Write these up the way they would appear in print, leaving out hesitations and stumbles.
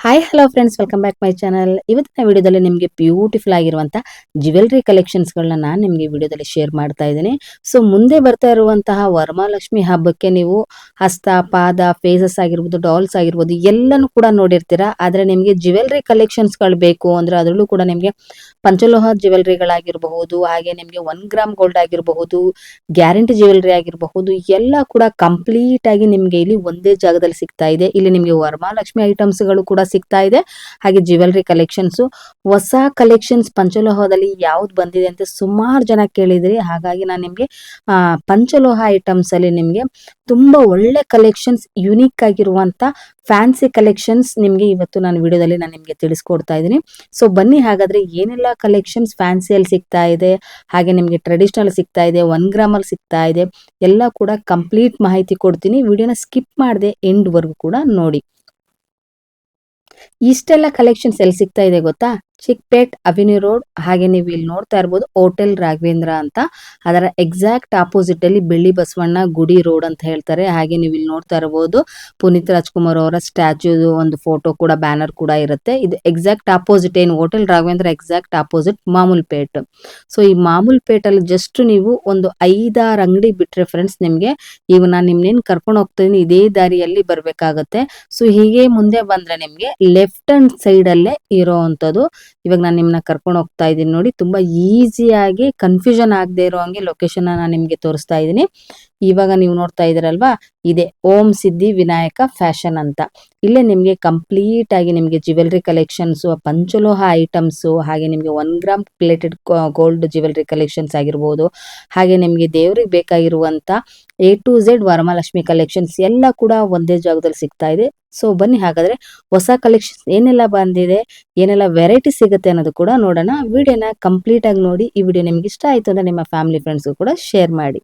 Hi hello friends, welcome back my channel. ಇವತ್ತಿನ ವಿಡಿಯೋದಲ್ಲಿ ನಿಮಗೆ ಬ್ಯೂಟಿಫುಲ್ ಆಗಿರುವಂಥ ಜ್ಯುವೆಲ್ರಿ ಕಲೆಕ್ಷನ್ಸ್ಗಳನ್ನ ನಾನು ನಿಮಗೆ ವಿಡಿಯೋದಲ್ಲಿ ಶೇರ್ ಮಾಡ್ತಾ ಇದ್ದೀನಿ. ಸೊ ಮುಂದೆ ಬರ್ತಾ ಇರುವಂತಹ ವರಮಹಾಲಕ್ಷ್ಮಿ ಹಬ್ಬಕ್ಕೆ ನೀವು ಹಸ್ತ, ಪಾದ, ಫೇಸಸ್ ಆಗಿರ್ಬೋದು, ಡಾಲ್ಸ್ ಆಗಿರ್ಬೋದು ಎಲ್ಲನೂ ಕೂಡ ನೋಡಿರ್ತೀರಾ. ಆದರೆ ನಿಮಗೆ ಜ್ಯುವೆಲ್ರಿ ಕಲೆಕ್ಷನ್ಸ್ಗಳು ಬೇಕು ಅಂದರೆ ಅದರಲ್ಲೂ ಕೂಡ ನಿಮಗೆ ಪಂಚಲೋಹ ಜ್ಯುವೆಲ್ರಿಗಳಾಗಿರಬಹುದು, ಹಾಗೆ ನಿಮಗೆ 1 ಗ್ರಾಮ್ ಗೋಲ್ಡ್ ಆಗಿರಬಹುದು, ಗ್ಯಾರಂಟಿ ಜ್ಯುವೆಲ್ರಿ ಆಗಿರಬಹುದು, ಎಲ್ಲ ಕೂಡ ಕಂಪ್ಲೀಟ್ ಆಗಿ ನಿಮಗೆ ಇಲ್ಲಿ ಒಂದೇ ಜಾಗದಲ್ಲಿ ಸಿಗ್ತಾ ಇದೆ. ಇಲ್ಲಿ ನಿಮಗೆ ವರಮಹಾಲಕ್ಷ್ಮಿ ಐಟಮ್ಸ್ಗಳು ಕೂಡ ಸಿಗ್ತಾ ಇದೆ, ಹಾಗೆ ಜ್ಯುವೆಲ್ರಿ ಕಲೆಕ್ಷನ್ಸ್. ಹೊಸ ಕಲೆಕ್ಷನ್ಸ್ ಪಂಚಲೋಹದಲ್ಲಿ ಯಾವ್ದು ಬಂದಿದೆ ಅಂತ ಸುಮಾರು ಜನ ಕೇಳಿದ್ರಿ. ಹಾಗಾಗಿ ನಾನು ನಿಮಗೆ ಪಂಚಲೋಹ ಐಟಮ್ಸ್ ಅಲ್ಲಿ ನಿಮಗೆ ತುಂಬಾ ಒಳ್ಳೆ ಕಲೆಕ್ಷನ್ಸ್, ಯುನೀಕ್ ಆಗಿರುವಂತ ಫ್ಯಾನ್ಸಿ ಕಲೆಕ್ಷನ್ಸ್ ನಿಮಗೆ ಇವತ್ತು ನಾನು ವಿಡಿಯೋದಲ್ಲಿ ನಿಮಗೆ ತಿಳಿಸ್ಕೊಡ್ತಾ ಇದ್ದೀನಿ. ಸೊ ಬನ್ನಿ, ಹಾಗಾದ್ರೆ ಏನೆಲ್ಲ ಕಲೆಕ್ಷನ್ಸ್ ಫ್ಯಾನ್ಸಿಯಲ್ಲಿ ಸಿಗ್ತಾ ಇದೆ, ಹಾಗೆ ನಿಮಗೆ ಟ್ರೆಡಿಷನಲ್ ಸಿಗ್ತಾ ಇದೆ, 1 ಗ್ರಾಮ್ ಅಲ್ಲಿ ಸಿಗ್ತಾ ಇದೆ, ಎಲ್ಲ ಕೂಡ ಕಂಪ್ಲೀಟ್ ಮಾಹಿತಿ ಕೊಡ್ತೀನಿ. ವಿಡಿಯೋನ ಸ್ಕಿಪ್ ಮಾಡದೆ ಎಂಡ್ ವರ್ಗು ಕೂಡ ನೋಡಿ. ಇಷ್ಟೆಲ್ಲ ಕಲೆಕ್ಷನ್ಸ್ ಎಲ್ಲಿ ಸಿಗ್ತಾ ಇದೆ ಗೊತ್ತಾ? ಚಿಕ್ಪೇಟ್ ಅವೆನ್ಯೂ ರೋಡ್, ಹಾಗೆ ನೀವು ಇಲ್ಲಿ ನೋಡ್ತಾ ಇರ್ಬೋದು ಹೋಟೆಲ್ ರಾಘವೇಂದ್ರ ಅಂತ. ಅದರ ಎಕ್ಸಾಕ್ಟ್ ಆಪೋಸಿಟ್ ಅಲ್ಲಿ ಬೆಳ್ಳಿ ಬಸವಣ್ಣ ಗುಡಿ ರೋಡ್ ಅಂತ ಹೇಳ್ತಾರೆ. ಹಾಗೆ ನೀವು ಇಲ್ಲಿ ನೋಡ್ತಾ ಇರಬಹುದು ಪುನೀತ್ ರಾಜ್ಕುಮಾರ್ ಅವರ ಸ್ಟ್ಯಾಚ್ಯೂ ಒಂದು ಫೋಟೋ ಕೂಡ, ಬ್ಯಾನರ್ ಕೂಡ ಇರುತ್ತೆ. ಇದು ಎಕ್ಸಾಕ್ಟ್ ಆಪೋಸಿಟ್, ಏನು hotel Raghavendra exact opposite Mamool Pet. So ಈ ಮಾಮೂಲ್ ಪೇಟ್ ಅಲ್ಲಿ ಜಸ್ಟ್ ನೀವು ಒಂದು 5-6 ಅಂಗಡಿ ಬಿಟ್ರೆ ಫ್ರೆಂಡ್ಸ್, ನಿಮ್ಗೆ ಈಗ ನಾನು ನಿಮ್ನೇನ್ ಕರ್ಕೊಂಡು ಹೋಗ್ತೀನಿ ಇದೇ ದಾರಿಯಲ್ಲಿ ಬರ್ಬೇಕಾಗತ್ತೆ. ಸೊ ಹೀಗೆ ಮುಂದೆ ಬಂದ್ರೆ ನಿಮ್ಗೆ ಲೆಫ್ಟ್ ಹ್ಯಾಂಡ್ ಸೈಡ್ ಅಲ್ಲೇ ಇರೋ ಅಂತದ್ದು. ಇವಾಗ ನಾನು ನಿಮ್ನ ಕರ್ಕೊಂಡು ಹೋಗ್ತಾ ಇದ್ದೀನಿ ನೋಡಿ. ತುಂಬಾ ಈಸಿಯಾಗಿ ಕನ್ಫ್ಯೂಷನ್ ಆಗದೆ ಇರೋ ಹಂಗೆ ಲೊಕೇಶನ್ ನಾನು ನಿಮ್ಗೆ ತೋರಿಸ್ತಾ ಇದ್ದೀನಿ. ಇವಾಗ ನೀವು ನೋಡ್ತಾ ಇದ್ದೀರಲ್ವಾ, ಇದೆ ಓಂ ಸಿದ್ಧಿ ವಿನಾಯಕ ಫ್ಯಾಷನ್ ಅಂತ. ಇಲ್ಲೇ ನಿಮ್ಗೆ ಕಂಪ್ಲೀಟ್ ಆಗಿ ನಿಮ್ಗೆ ಜ್ಯುವೆಲ್ರಿ ಕಲೆಕ್ಷನ್ಸ್, ಪಂಚಲೋಹ ಐಟಮ್ಸ್, ಹಾಗೆ ನಿಮ್ಗೆ 1 gram plated gold jewellery collections ಆಗಿರ್ಬೋದು, ಹಾಗೆ ನಿಮ್ಗೆ ದೇವ್ರಿಗೆ ಬೇಕಾಗಿರುವಂತ A to Z Varamahalakshmi collections ಎಲ್ಲ ಕೂಡ ಒಂದೇ ಜಾಗದಲ್ಲಿ ಸಿಗ್ತಾ ಇದೆ. ಸೊ ಬನ್ನಿ, ಹಾಗಾದ್ರೆ ಹೊಸ ಕಲೆಕ್ಷನ್ಸ್ ಏನೆಲ್ಲ ಬಂದಿದೆ, ಏನೆಲ್ಲ ವೆರೈಟಿ ಸಿಗುತ್ತೆ ಅನ್ನೋದು ಕೂಡ ನೋಡೋಣ. ವಿಡಿಯೋನ ಕಂಪ್ಲೀಟ್ ಆಗಿ ನೋಡಿ. ಈ ವಿಡಿಯೋ ನಿಮ್ಗೆ ಇಷ್ಟ ಆಯ್ತು ಅಂದ್ರೆ ನಿಮ್ಮ ಫ್ಯಾಮಿಲಿ ಫ್ರೆಂಡ್ಸ್ ಕೂಡ ಶೇರ್ ಮಾಡಿ.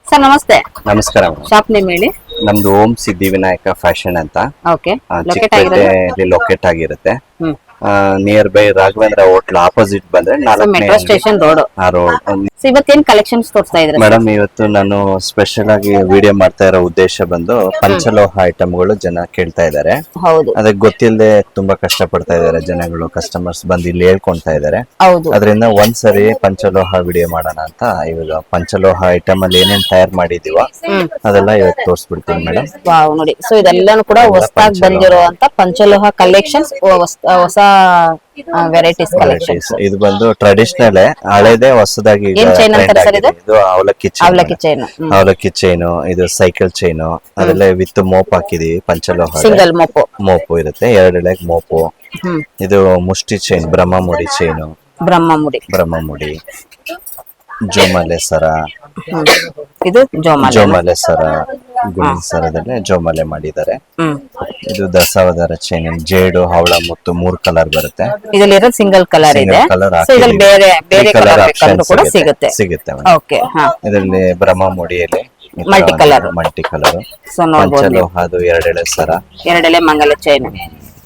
ಸರ್ ನಮಸ್ತೆ. ನಮಸ್ಕಾರ. ಶಾಪ್ ನೇಮ್ ಹೇಳಿ. ನಮ್ದು ಓಂ ಸಿದ್ಧಿ ವಿನಾಯಕ ಫ್ಯಾಷನ್ ಅಂತ. ಓಕೆ, ಚಿಕ್ಕಪೇಟೆಯಲ್ಲಿ ಲೊಕೇಟ್ ಆಗಿರುತ್ತೆ. Near by Raghavendra hotel opposite ಬಂದ್ರೆ ಮೆಟ್ರೋ ಸ್ಟೇಷನ್ ರೋಡ್. ಇವತ್ತೇನ್ ಕಲೆಕ್ಷನ್ಸ್ ತೋರಿಸ್ತಾ ಇದ್ರೆ ಮೇಡಮ್? ಇವತ್ತು ನಾನು ಸ್ಪೆಷಲ್ ಆಗಿ ವಿಡಿಯೋ ಮಾಡ್ತಾ ಇರೋ ಉದ್ದೇಶ ಬಂದು ಪಂಚಲೋಹ ಐಟಮ್ಗಳು ಜನ ಕೇಳ್ತಾ ಇದ್ದಾರೆ. ಹೌದು, ಅದಕ್ಕೆ ಗೊತ್ತಿಲ್ಲದೆ ತುಂಬಾ ಕಷ್ಟ ಪಡ್ತಾ ಇದ್ದಾರೆ ಜನಗಳು, ಕಸ್ಟಮರ್ಸ್ ಬಂದು ಇಲ್ಲಿ ಹೇಳ್ಕೊಂತಾ ಇದ್ದಾರೆ. ಹೌದು. ಅದರಿಂದ ಒಂದ್ಸರಿ ಪಂಚಲೋಹ ವಿಡಿಯೋ ಮಾಡೋಣ ಅಂತ ಇವಾಗ ಪಂಚಲೋಹ ಐಟಮ್ ಅಲ್ಲಿ ಏನೇನ್ ತಯಾರು ಮಾಡಿದೀವೋ ಅದೆಲ್ಲ ಇವತ್ತು ತೋರಿಸ್ಬಿಡ್ತೀನಿ ಮೇಡಮ್. ವಾವ್, ನೋಡಿ. ಸೊ ಇದೆಲ್ಲಾನು ಕೂಡ ಹೊಸದಾಗಿ ಬಂದಿರುವಂತ ಪಂಚಲೋಹ ಕಲೆಕ್ಷನ್ಸ್, ಹೊಸ ವೆರೈಟೀಸ್ ಕಲೆಕ್ಷನ್ಸ್. ಇದು ಬಂದು ಟ್ರೆಡಿಷನಲ್, ಹಳೇದೇ ಹೊಸದಾಗಿ ಇದು ಅವಲಕ್ಕಿ ಚೈನು, ಇದು ಸೈಕಲ್ ಚೈನು, ಅದೆಲ್ಲ ವಿತ್ ಮೋಪ್ ಹಾಕಿದೀವಿ. ಪಂಚಲೋಹ ಸಿಂಗಲ್ ಮೋಪು ಇರುತ್ತೆ, 2 ಎಳೆಗ್ ಮೋಪು. ಇದು ಮುಷ್ಟಿ ಚೈನ್, ಬ್ರಹ್ಮಮುಡಿ ಚೈನು, ಬ್ರಹ್ಮಮುಡಿ, ಜೋಮಾಲೆ ಸರ, ಇದು ಜೋಮಾಲೆ ಸರ, ಗುಂಡಿನ ಸರದಲ್ಲೇ ಜೋಮಾಲೆ ಮಾಡಿದ್ದಾರೆ. ಇದು ದಶಾವತಾರ ಚೈನ್, ಜೇಡು, ಹವಳ ಮುತ್ತು 3 ಕಲರ್ ಬರುತ್ತೆ. ಇದರಲ್ಲಿ ಸಿಂಗಲ್ ಕಲರ್ ಇದೆ, ಬೇರೆ ಕಲರ್ ಕೂಡ ಸಿಗುತ್ತೆ. ಇದರಲ್ಲಿ ಬ್ರಹ್ಮಮುಡಿಯಲ್ಲಿ ಮಲ್ಟಿ ಕಲರ್. ಪಂಚಲೋಹದು 2 ಎಳೆ ಸರ, 2 ಎಳೆ ಮಂಗಲ ಚೈನ್.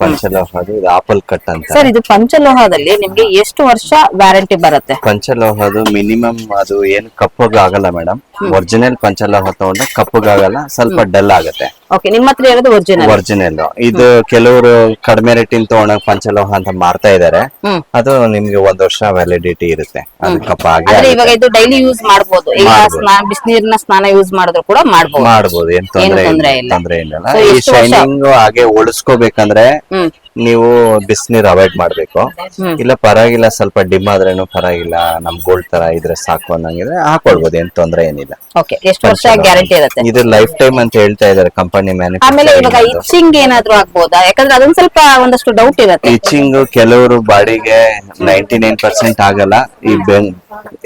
ಪಂಚಲೋಹದು ಇದು ಆಪಲ್ ಕಟ್ ಅಂತ. ಸರ್, ಇದು ಪಂಚಲೋಹದಲ್ಲಿ ನಿಮ್ಗೆ ಎಷ್ಟು ವರ್ಷ ವ್ಯಾರಂಟಿ ಬರುತ್ತೆ? ಪಂಚಲೋಹದು ಮಿನಿಮಮ್ ಅದು ಏನು ಕಪ್ಪಗಾಗಲ್ಲ ಮೇಡಮ್. ಒರಿಜಿನಲ್ ಪಂಚಲೋಹ ತಗೊಂಡ್ರೆ ಕಪ್ಪಗಾಗಲ್ಲ, ಸ್ವಲ್ಪ ಡಲ್ ಆಗುತ್ತೆ. ಓಕೆ, ನಿಮ್ಮ ಹತ್ರ ಇರೋದು ಒರಿಜಿನಲ್. ಇದು ಕೆಲವರು ಕಡಿಮೆ ರೇಟಿನ ತಗೊಂಡಾಗ ಪಂಚಲೋಹ ಅಂತ ಮಾರ್ತಾ ಇದಾರೆ. ಅದು ನಿಮ್ಗೆ 1 ವರ್ಷ ವ್ಯಾಲಿಡಿಟಿ ಇರುತ್ತೆ. ಅದು ಕಪ್ಪ ಆಗಿ ಇವಾಗ ಇದು ಡೈಲಿ ಯೂಸ್ ಮಾಡಬಹುದು. ಬಿಸಿನೀರಿನ ಸ್ನಾನ ಯೂಸ್ ಮಾಡಿದ್ರು ಕೂಡ ಮಾಡಬಹುದು, ಏನ್ ತೊಂದ್ರೆ ಇಲ್ಲ. ಈ ಶೈನಿಂಗ್ ಹಾಗೆ ಉಳಿಸ್ಕೋಬೇಕಂದ್ರೆ ನೀವು ಬಿಸಿನೀರ್ ಅವಾಯ್ಡ್ ಮಾಡ್ಬೇಕು. ಇಲ್ಲ ಪರವಾಗಿಲ್ಲ, ಸ್ವಲ್ಪ ಡಿಮ್ ಆದ್ರೇನು ಪರವಾಗಿಲ್ಲ, ನಮ್ ಗೋಲ್ಡ್ ತರ ಇದ್ರೆ ಸಾಕು ಅನ್ನಂಗಿದ್ರೆ ಹಾಕೊಳ್ಬಹುದು, ಏನ್ ತೊಂದ್ರೆ ಏನಿಲ್ಲ. ಎಷ್ಟು ವರ್ಷ ಗ್ಯಾರಂಟಿ ಇರುತ್ತೆ? ಇದು ಲೈಫ್ ಟೈಮ್ ಅಂತ ಹೇಳ್ತಾ ಇದಾರೆ ಕಂಪನಿ ಆಮೇಲೆ ಇವಾಗ ಇಚಿಂಗ್ ಏನಾದ್ರೂ ಆಗ್ಬೋದಾ? ಯಾಕಂದ್ರೆ ಅದೊಂದ್ ಸ್ವಲ್ಪ ಒಂದಷ್ಟು ಡೌಟ್ ಇರುತ್ತೆ. ಇಚಿಂಗ್ ಕೆಲವರು ಬಾಡಿಗೆ 99% ಆಗಲ್ಲ.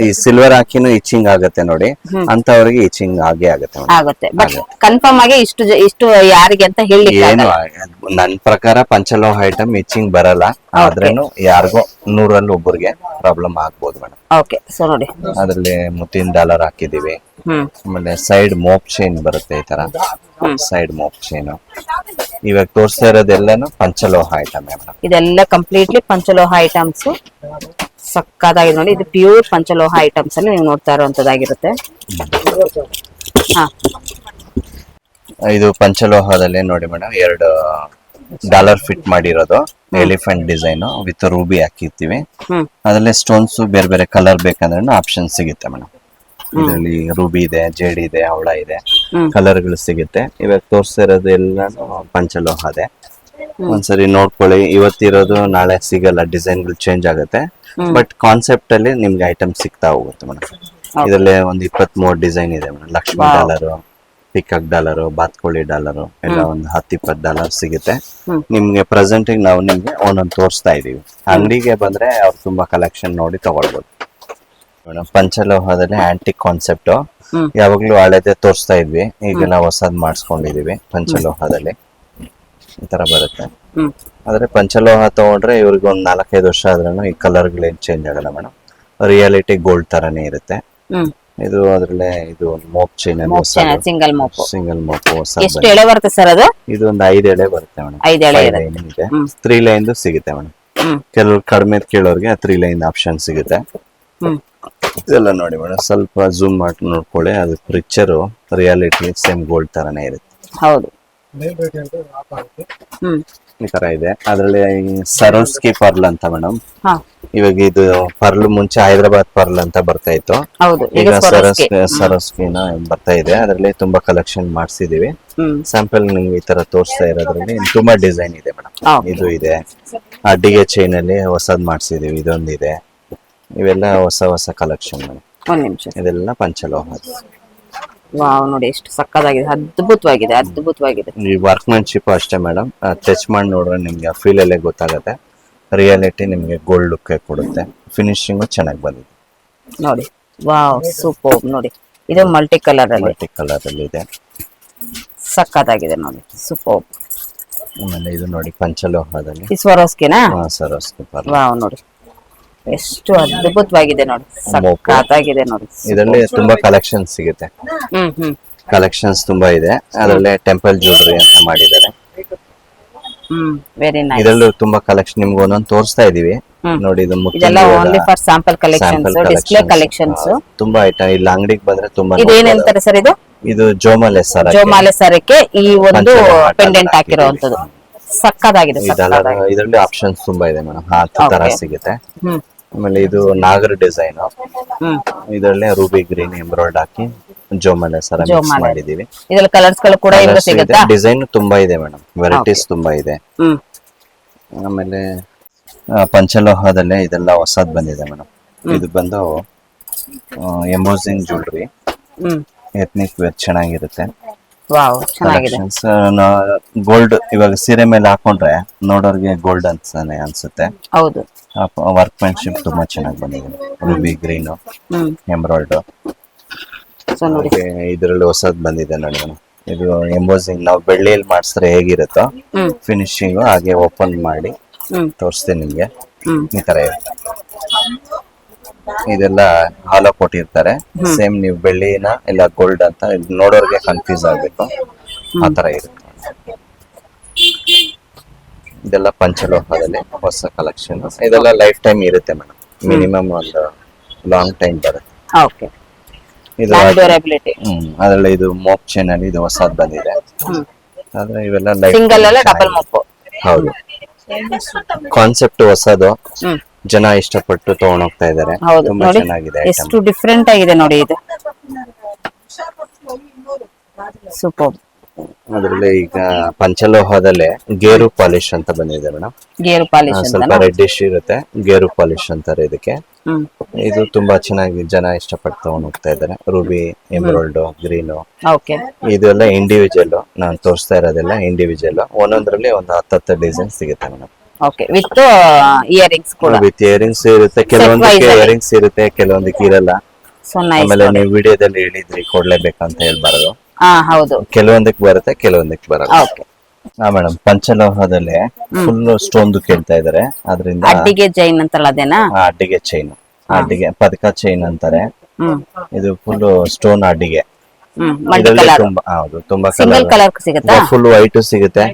ಈ ಸಿಲ್ವರ್ ಹಾಕಿನೂ ಇಚಿಂಗ್ ಆಗುತ್ತೆ ನೋಡಿ, ಅಂತವ್ರಿಗೆ ಇಚಿಂಗ್ ಆಗುತ್ತೆ. ಬಟ್ ಕನ್ಫರ್ಮ್ ಆಗಿ ಇಷ್ಟು ಯಾರಿಗೆ ಅಂತ ಹೇಳಿ ಏನು ನನ್ ಪ್ರಕಾರ ಪಂಚಲೋಹ ಐಟಮ್ ಇಚಿಂಗ್ ಬರಲ್ಲ. ಆದ್ರೇನು ಯಾರಿಗೋ 100ರಲ್ಲಿ ಒಬ್ಬರಿಗೆ ಪ್ರಾಬ್ಲಮ್ ಆಗ್ಬೋದು ಮೇಡಮ್. ಓಕೆ, ಸೊ ನೋಡಿ ಅದ್ರಲ್ಲಿ ಮುತ್ತಿನ ಡಾಲರ್ ಹಾಕಿದೀವಿ. ಆಮೇಲೆ ಸೈಡ್ ಮೋಪ್ ಚೈನ್ ಬರುತ್ತೆ, ಈ ತರ ಸೈಡ್ ಮೋಪ್ ಚೈನ್. ಇವಾಗ ತೋರಿಸ್ತಾ ಇರೋದೆಲ್ಲಾನು ಪಂಚಲೋಹ ಐಟಮ್ ಮೇಡಮ್. ಇದೆಲ್ಲ ಕಂಪ್ಲೀಟ್ಲಿ ಪಂಚಲೋಹ ಐಟಮ್ಸ್. ಸಕ್ಕದಾಗಿ ನೋಡಿ, ಇದು ಪ್ಯೂರ್ ಪಂಚಲೋಹ ಐಟಮ್ಸ್ ಅಲ್ಲಿ ನೀವು ನೋಡ್ತಾ ಇರುವಂತದ್ದಾಗಿರುತ್ತೆ. ಇದು ಪಂಚಲೋಹದಲ್ಲಿ ನೋಡಿ ಮೇಡಮ್, 2 ಡಾಲರ್ ಫಿಟ್ ಮಾಡಿರೋದು ಎಲಿಫೆಂಟ್ ಡಿಸೈನ್ ವಿತ್ ರೂಬಿ ಹಾಕಿರ್ತೀವಿ. ಅದ್ರಲ್ಲಿ ಸ್ಟೋನ್ಸ್ ಬೇರೆ ಬೇರೆ ಕಲರ್ ಬೇಕಂದ್ರೆ ಆಪ್ಷನ್ ಸಿಗುತ್ತೆ ಮೇಡಮ್. ಇದರಲ್ಲಿ ರೂಬಿ ಇದೆ, ಜೇಡಿ ಇದೆ, ಹವಳ ಇದೆ, ಕಲರ್ ಗಳು ಸಿಗುತ್ತೆ. ಇವಾಗ ತೋರಿಸಿರೋದು ಎಲ್ಲ ಪಂಚಲೋಹದೆ. ಒಂದ್ಸರಿ ನೋಡ್ಕೊಳ್ಳಿ, ಇವತ್ತಿರೋದು ನಾಳೆ ಸಿಗಲ್ಲ, ಡಿಸೈನ್ ಗಳು ಚೇಂಜ್ ಆಗುತ್ತೆ. ಬಟ್ ಕಾನ್ಸೆಪ್ಟ್ ಅಲ್ಲಿ ನಿಮ್ಗೆ ಐಟಮ್ ಸಿಗ್ತಾ ಹೋಗುತ್ತೆ ಮೇಡಮ್. ಇದರಲ್ಲಿ ಒಂದು 23 ಡಿಸೈನ್ ಇದೆ madam. Lakshmi dollar, peacock dollar, ಬಾತ್ಕೋಳಿ ಡಾಲರ್ ಎಲ್ಲ ಒಂದು 10-20 ಡಾಲರ್ ಸಿಗುತ್ತೆ ನಿಮ್ಗೆ. ಪ್ರೆಸೆಂಟ್ ನಾವು ನಿಮ್ಗೆ ಒಂದೊಂದು ತೋರಿಸ್ತಾ ಇದೀವಿ. ಅಂಗಡಿಗೆ ಬಂದ್ರೆ ಅವ್ರು ತುಂಬಾ ಕಲೆಕ್ಷನ್ ನೋಡಿ ತಗೊಳ್ಬೋದು ಮೇಡಮ್. ಪಂಚಲೋಹದಲ್ಲಿ ಆಂಟಿಕ್ ಕಾನ್ಸೆಪ್ಟ್ ಯಾವಾಗ್ಲೂ ಹಳೆದೇ ತೋರಿಸ್ತಾ ಇದ್ವಿ, ಈಗ ನಾವು ಹೊಸದ್ ಮಾಡಿಸ್ಕೊಂಡಿದೀವಿ ಪಂಚಲೋಹದಲ್ಲಿ. ಈ ತರ ಬರುತ್ತೆ. ಆದ್ರೆ ಪಂಚಲೋಹ ತಗೊಂಡ್ರೆ ಇವ್ರಿಗೆ ಒಂದ್ 4-5 ವರ್ಷ ಆದ್ರೂ ಈ ಕಲರ್ಗಳೇನ್ ಚೇಂಜ್ ಆಗಲ್ಲ ಮೇಡಮ್. ರಿಯಾಲಿಟಿ ಗೋಲ್ಡ್ ತರಾನೇ ಇರುತ್ತೆ. ಇದು ಅದ್ರಲ್ಲೇ ಇದು ಒಂದು mop chain single mop. Single mop ಎಷ್ಟು ಎಳೆ ಬರುತ್ತೆ ಸರ್ ಅದು? ಇದು ಒಂದು 5 ಎಳೆ ಬರುತ್ತೆ ಮೇಡಮ್. 5 ಎಳೆ ಇದೆ. 3 ಲೈನ್ ಸಿಗುತ್ತೆ ಮೇಡಮ್. ಕೆಲವು ಕಡಿಮೆ ಕೇಳೋರ್ಗೆ 3 ಲೈನ್ ಆಪ್ಷನ್ ಸಿಗುತ್ತೆ. ಇದೆಲ್ಲ ನೋಡಿ ಮೇಡಮ್, ಸ್ವಲ್ಪ ಜೂಮ್ ಮಾಡಿ ನೋಡ್ಕೊಳ್ಳಿ. ಅದು ಪಿಕ್ಚರು ರಿಯಾಲಿಟಿ ಸೇಮ್ ಗೋಲ್ಡ್ ತರಾನೇ ಇರುತ್ತೆ. ಹೌದು. ಈ ತರ ಇದೆ. ಅದ್ರಲ್ಲಿ ಸರೋಸ್ಕಿ ಪರ್ಲ್ ಅಂತ ಮೇಡಮ್. ಇವಾಗ ಇದು ಪರ್ಲ್ ಮುಂಚೆ ಹೈದರಾಬಾದ್ ಪರ್ಲ್ ಅಂತ ಬರ್ತಾ ಇತ್ತು. ಈಗ ಸರೋಸ್ಕಿನ ಬರ್ತಾ ಇದೆ. ಅದ್ರಲ್ಲಿ ತುಂಬಾ ಕಲೆಕ್ಷನ್ ಮಾಡಿಸಿದೀವಿ. ಸ್ಯಾಂಪಲ್ ನಿಮ್ಗೆ ಈ ತರ ತೋರಿಸ್ತಾ ಇರೋದ್ರಲ್ಲಿ ತುಂಬಾ ಡಿಸೈನ್ ಇದೆ ಮೇಡಮ್. ಇದು ಇದೆ, ಅಡ್ಡಿಗೆ ಚೈನ್ ಅಲ್ಲಿ ಹೊಸದ್ ಮಾಡಿಸಿದೀವಿ. ಇದೊಂದಿದೆ. ಇವೆಲ್ಲ ಹೊಸ ಕಲೆಕ್ಷನ್ ಮೇಡಮ್. ಒಂದ್ ನಿಮಿಷ. ಇದೆಲ್ಲ ಪಂಚಲೋಹ. ವಾವ್, ನೋಡಿ ಎಷ್ಟು ಸಕ್ಕದಾಗಿದೆ, ಅದ್ಭುತವಾಗಿದೆ. ಈ ವರ್ಕ್ಮನ್ಶಿಪ್ ಅಷ್ಟೇ ಮೇಡಮ್. ಟಚ್ ಮಾಡಿ ನೋಡ್ರೆ ನಿಮ್ಗೆ ಫೀಲ್ ಅಲ್ಲೇ ಗೊತ್ತಾಗುತ್ತೆ. ರಿಯಾಲಿಟಿ ನಿಮ್ಗೆ ಗೋಲ್ಡ್ ಲುಕ್ ಕೊಡುತ್ತೆ. ಫಿನಿಶಿಂಗ್ ಚೆನ್ನಾಗಿ ಬಂದಿದೆ ನೋಡಿ. Wow, super. ನೋಡಿ, ಇದು ಮಲ್ಟಿ ಕಲರ್ ಅಲ್ಲಿ ಇದೆ. ಸಕ್ಕದಾಗಿದೆ ನೋಡಿ, ಸೂಪರ್. ಆಮೇಲೆ ಇದು ನೋಡಿ ಪಂಚಲೋಹದಲ್ಲಿ ಸ್ವರೋಸ್ಕಿನಾ? ಸರೋಸ್ಕಿ ಪರ್ಲ್. ವಾವ್, ನೋಡಿ ಎಷ್ಟು ಅದ್ಭುತವಾಗಿದೆ ನೋಡಿ, ಸಕ್ಕತ್ತಾಗಿದೆ ನೋಡಿ. ಇದರಲ್ಲಿ ತುಂಬಾ ಕಲೆಕ್ಷನ್ ಸಿಗುತ್ತೆ. ಕಲೆಕ್ಷನ್ಸ್ ತುಂಬಾ ಇದೆ. ಅದರಲ್ಲೇ ಟೆಂಪಲ್ ಜ್ಯುವೆಲರಿ ಅಂತ ಮಾಡಿದ್ದಾರೆ. Very nice. ಇದರಲ್ಲೂ ತುಂಬಾ ಕಲೆಕ್ಷನ್ ನಿಮ್ಗೆ ಒಂದೊಂದು ತೋರಿಸ್ತಾ ಇದೀವಿ ನೋಡಿ. ಇದೆಲ್ಲ only for sample collections, display collections. ತುಂಬಾ ಐಟಮ್ ಇಲ್ಲಿ ಅಂಗಡಿಗೆ ಬಂದ್ರೆ ತುಂಬಾ. ಇದೇನ್ ಹೇಳ್ತಾರೆ ಸರ್ ಇದು? ಇದು ಜೋಮಾಲೆ ಸರ. ಜೋಮಾಲೆ ಸರಕ್ಕೆ ಈ ಒಂದು ಪೆಂಡೆಂಟ್ ಹಾಕಿರುವಂತದ್ದು ಸಕ್ಕದಾಗಿದೆ. ಇದರಲ್ಲಿ ಆಪ್ಷನ್ಸ್ ತುಂಬಾ ಇದೆ ಮೇಡಮ್. ಆ ತರ ಸಿಗುತ್ತೆ. ಆಮೇಲೆ ಇದು ನಾಗರ ಡಿಸೈನ್. ಇದರಲ್ಲೇ ರೂಬಿ ಗ್ರೀನ್ ಎಂಬ್ರಾಯ್ಡ್ ಹಾಕಿ ಜೋಮಾಲೆ ಸರ ಮಿಕ್ಸ್ ಮಾಡಿದೀವಿ. ಇದರಲ್ಲಿ ಕಲರ್ಸ್ ಗಳು ಕೂಡ ಸಿಗುತ್ತೆ. ಡಿಸೈನ್ ತುಂಬಾ ಇದೆ ಮೇಡಮ್, ವೆರೈಟೀಸ್ ತುಂಬಾ ಇದೆ. ಆಮೇಲೆ ಪಂಚಲೋಹದಲ್ಲೇ ಇದೆಲ್ಲ ಹೊಸದ್ ಬಂದಿದೆ ಮೇಡಮ್. ಇದು ಬಂದು ಎಂಬೋಸಿಂಗ್ ಜ್ಯುವೆಲರಿ, ಎತ್ನಿಕ್ ವೇರ್ ಚೆನ್ನಾಗಿರುತ್ತೆ. ವಾವ್, ಚೆನ್ನಾಗಿದೆ. ಗೋಲ್ಡ್ ಇವಾಗ ಸೀರೆ ಮೇಲೆ ಹಾಕೊಂಡ್ರೆ ನೋಡೋರ್ಗೆ ಗೋಲ್ಡ್ ಅಂತಾನೆ ಅನ್ಸುತ್ತೆ. ಹೌದು. ವರ್ಕ್ಮನ್ಶಿಪ್ ತುಂಬಾ ಚೆನ್ನಾಗಿ ಬಂದಿದೆ. Ruby green embroid. ಇದರಲ್ಲಿ ಹೊಸದ್ ಬಂದಿದೆ ನೋಡಿ ಮೇಡಮ್. ಇದು ಎಂಬೋಸಿಂಗ್ ನಾವು ಬೆಳ್ಳಿಯಲ್ಲಿ ಮಾಡಿಸಿದ್ರೆ ಹೇಗಿರುತ್ತೋ ಫಿನಿಶಿಂಗ್ ಹಾಗೆ ಓಪನ್ ಮಾಡಿ ತೋರಿಸ್ತೀನಿ ನಿಮ್ಗೆ. ಈ ತರ ಇರುತ್ತೆ. ಇದೆಲ್ಲ ಹಾಲ ಕೊಟ್ಟಿರ್ತಾರೆ. ಸೇಮ್ ನೀವು ಬೆಳ್ಳಿನ ಇಲ್ಲ ಗೋಲ್ಡ್ ಅಂತ ನೋಡೋರ್ಗೆ ಕನ್ಫ್ಯೂಸ್ ಆಗ್ಬೇಕು, ಆ ತರ ಇರುತ್ತೆ. ಇದೆಲ್ಲ ಪಂಚಲೋಹದಲ್ಲಿ ಹೊಸ ಕಲೆಕ್ಷನ್. ಇದೆಲ್ಲ ಲೈಫ್ ಟೈಮ್ ಇರುತ್ತೆ ಮೇಡಮ್. ಮಿನಿಮಮ್ ಒಂದು ಲಾಂಗ್ ಟೈಮ್ ಬರುತ್ತೆ. ಓಕೆ. ಇದು ಅದರಲ್ಲಿ ಇದು ಮೋಪ್ ಚೈನ್ ಅಲ್ಲಿ ಇದು ಹೊಸದ್ ಬಂದಿದೆ. ಆದ್ರೆ ಇವೆಲ್ಲ ಸಿಂಗಲ್ ಅಲ್ಲ ಡಬಲ್ ಮೋಪ್. ಹೌದು. ಕಾನ್ಸೆಪ್ಟ್ ಹೊಸದು, ಜನ ಇಷ್ಟಪಟ್ಟು ತಗೊಂಡ್ ಹೋಗ್ತಾ ಇದಾರೆ. ತುಂಬಾ ಚೆನ್ನಾಗಿದೆ. ಎಷ್ಟು ಡಿಫರೆಂಟ್ ಆಗಿದೆ ನೋಡಿ ಇದು. ಸೂಪರ್. ಅದರಲ್ಲಿ ಈಗ ಪಂಚಲೋಹದಲ್ಲೇ ಗೇರು ಪಾಲಿಶ್ ಅಂತ ಬಂದಿದೆ ಮೇಡಮ್. ಗೇರು ಪಾಲಿಶ್ ಸ್ವಲ್ಪ ರೆಡ್ಡಿಶ್ ಇರುತ್ತೆ. ಗೇರು ಪಾಲಿಶ್ ಅಂತಾರೆ ಇದಕ್ಕೆ. ಇದು ತುಂಬಾ ಚೆನ್ನಾಗಿ ಜನ ಇಷ್ಟಪಟ್ಟು ತಗೊಂಡ್ ಹೋಗ್ತಾ ಇದ್ದಾರೆ. Ruby, emerald, green. ಇದೆಲ್ಲ ಇಂಡಿವಿಜುವಲ್. ನಾನು ತೋರಿಸ್ತಾ ಇರೋದೆಲ್ಲ ಇಂಡಿವಿಜುವಲ್. ಒಂದೊಂದ್ರಲ್ಲಿ ಒಂದು 10 ಡಿಸೈನ್ ಸಿಗುತ್ತೆ ಮೇಡಮ್. ವಿತ್ ಇಯರಿಂಗ್ಸ್ ಕೂಡ. ವಿತ್ ಇಯರಿಂಗ್ಸ್ ಇರುತ್ತೆ. ಕೆಲವೊಂದಕ್ಕೆ ಇಯರಿಂಗ್ಸ್ ಇರುತ್ತೆ, ಕೆಲವೊಂದಕ್ಕೆ ಇರಲ್ಲ. ಆಮೇಲೆ ನೀವು ವಿಡಿಯೋದಲ್ಲಿ ಹೇಳಿದ್ರಿ ಕೊಡ್ಲೇಬೇಕಂತ ಹೇಳ್ಬಾರ್ದು. ಹೌದು. ಕೆಲವೊಂದಕ್ಕೆ ಬರುತ್ತೆ, ಕೆಲವೊಂದಕ್ಕೆ ಬರಲ್ಲ. ಮೇಡಮ್ ಪಂಚಲೋಹದಲ್ಲಿ ಫುಲ್ ಸ್ಟೋನ್ ಕೇಳ್ತಾ ಇದಾರೆ. ಅದರಿಂದ ಅಡ್ಡಿಗೆ ಚೈನ್ ಅಂತಾರಲ್ಲ ಅದೇನಾ? ಅಡ್ಡಿಗೆ ಚೈನ್, ಅಡ್ಡಿಗೆ ಪದಕ ಚೈನ್ ಅಂತಾರೆ. ಇದು ಫುಲ್ ಸ್ಟೋನ್ ಅಡ್ಡಿಗೆ. ತುಂಬಾ ಹೌದು, ತುಂಬಾ ಫುಲ್ ವೈಟ್ ಸಿಗುತ್ತೆ.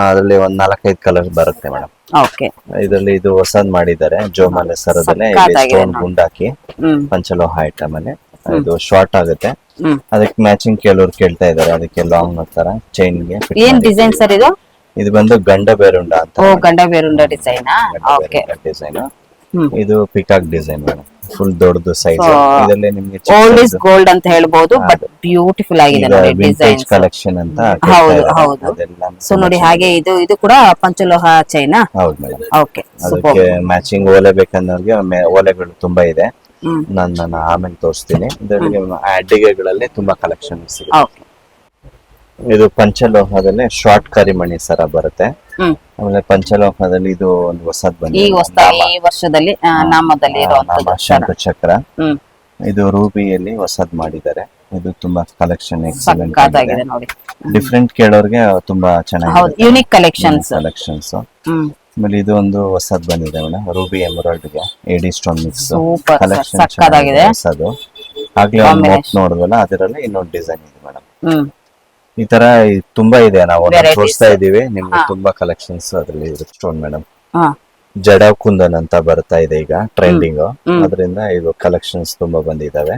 ಅದ್ರಲ್ಲಿ ಒಂದ್ 4-5 ಕಲರ್ ಬರುತ್ತೆ ಮೇಡಮ್. ಇದರಲ್ಲಿ ಇದು ಹೊಸದ್ ಮಾಡಿದ್ದಾರೆ. ಜೋಮಾಲೆ ಸರದಲ್ಲೇ ಸ್ಟೋನ್ ಗುಂಡಾಕಿ ಪಂಚಲೋಹ ಐಟಮ್ ಅಲ್ಲಿ. ಇದು ಶಾರ್ಟ್ ಆಗುತ್ತೆ. ಅದಕ್ಕೆ ಮ್ಯಾಚಿಂಗ್ ಕೆಲವ್ರು ಕೇಳ್ತಾ ಇದಾರೆ. ಅದಕ್ಕೆ ಲಾಂಗ್ ತರ ಚೈನ್ ಗೆ ಏನ್ ಡಿಸೈನ್ ಸರ್ ಇದು? ಇದು ಬಂದು ಗಂಡ ಬೇರುಂಡ ಅಂತ ಓ ಗಂಡ ಬೇರುಂಡ ಡಿಸೈನ್. ಓಕೆ. ಡಿಸೈನ್. ಇದು ಪಿಕಾಕ್ ಡಿಸೈನ್ ಮೇಡಮ್, ಫುಲ್ ದೊಡ್ಡದು ಸೈಜ್. ಇದರಲ್ಲಿ ನಿಮಗೆ ಓಲ್ಡ್ ಇಸ್ ಗೋಲ್ಡ್ ಅಂತ ಹೇಳ್ಬೋದು, ಬಟ್ ಬ್ಯೂಟಿಫುಲ್ ಆಗಿದೆ ನೋಡಿ ಡಿಸೈನ್ ಕಲೆಕ್ಷನ್ ಅಂತ. ಹೌದು ಹೌದು. ಸೊ ನೋಡಿ ಹಾಗೆ ಇದು ಕೂಡ ಪಂಚಲೋಹ ಚೈನಾ. ಹೌದು ಮೇಡಮ್. ಓಕೆ. ಅದಕ್ಕೆ ಮ್ಯಾಚಿಂಗ್ ಓಲೆ ಬೇಕಂದವ್ರಿಗೆ ಓಲೆಗಳು ತುಂಬಾ ಇದೆ. ನಾನು ಆಮೇಲೆ ತೋರಿಸ್ತೀನಿ. ಇದರಲ್ಲಿ ಅಡ್ಡಿಗೆಗಳಲ್ಲಿ ತುಂಬಾ ಕಲೆಕ್ಷನ್ ಸಿಗುತ್ತೆ. ಓಕೆ. ಇದು ಪಂಚಲೋಹದಲ್ಲಿ ಶಾರ್ಟ್ ಕರಿಮಣಿ ಸರ ಬರುತ್ತೆ. ಆಮೇಲೆ ಪಂಚಲೋಹದಲ್ಲಿ ಇದು ಒಂದು ಹೊಸದ್ ಬಂದಿದೆ, ಈ ವರ್ಷದಲ್ಲಿ ನಾಮದಲ್ಲಿ ಇರುವಂತದ್ದು ಶಂಕು ಚಕ್ರ. ಇದು ರೂಬಿಯಲ್ಲಿ ಹೊಸದ್ ಮಾಡಿದ್ದಾರೆ. ಇದು ತುಂಬಾ ಕಲೆಕ್ಷನ್ ಎಕ್ಸಲೆಂಟ್ ಆಗಿದೆ ನೋಡಿ. ಡಿಫ್ರೆಂಟ್ ಕೇಳೋರ್ಗೆ ತುಂಬಾ ಚೆನ್ನಾಗಿದೆ, ಯೂನಿಕ್ ಕಲೆಕ್ಷನ್ಸ್. ಆಮೇಲೆ ಇದು ಒಂದು ಹೊಸದ್ ಬಂದಿದೆ ಮೇಡಮ್, ರೂಬಿ ಎಮರಾಲ್ಡ್ ಗೆ ಎಡಿ ಸ್ಟೋನ್ ಮಿಕ್ಸ್ ಕಲೆಕ್ಷನ್ ಸಕ್ಕತ್ತಾಗಿದೆ. ಹೊಸದು. ಆಗ್ಲೇ ಒಂದು ಮೊತ್ ನೋಡಿದ್ವಲ್ಲ, ಅದರಲ್ಲಿ ಇನ್ನೊಂದು ಡಿಸೈನ್ ಇದೆ ಮೇಡಮ್. ಈ ತರ ತುಂಬಾ ಇದೆ, ನಾವು ತೋರಿಸ್ತಾ ಇದೀವಿ ನಿಮ್ಗೆ. ತುಂಬಾ ಕಲೆಕ್ಷನ್ಸ್ ಅದ್ರಲ್ಲಿ ಇರುತ್ತೆ ಸ್ಟೋನ್ ಮೇಡಮ್. ಜಡ ಕುಂದನ್ ಅಂತ ಬರ್ತಾ ಇದೆ ಈಗ ಟ್ರೆಂಡಿಂಗ್, ಅದರಿಂದ ಇದು ಕಲೆಕ್ಷನ್ಸ್ ತುಂಬಾ ಬಂದಿದಾವೆ.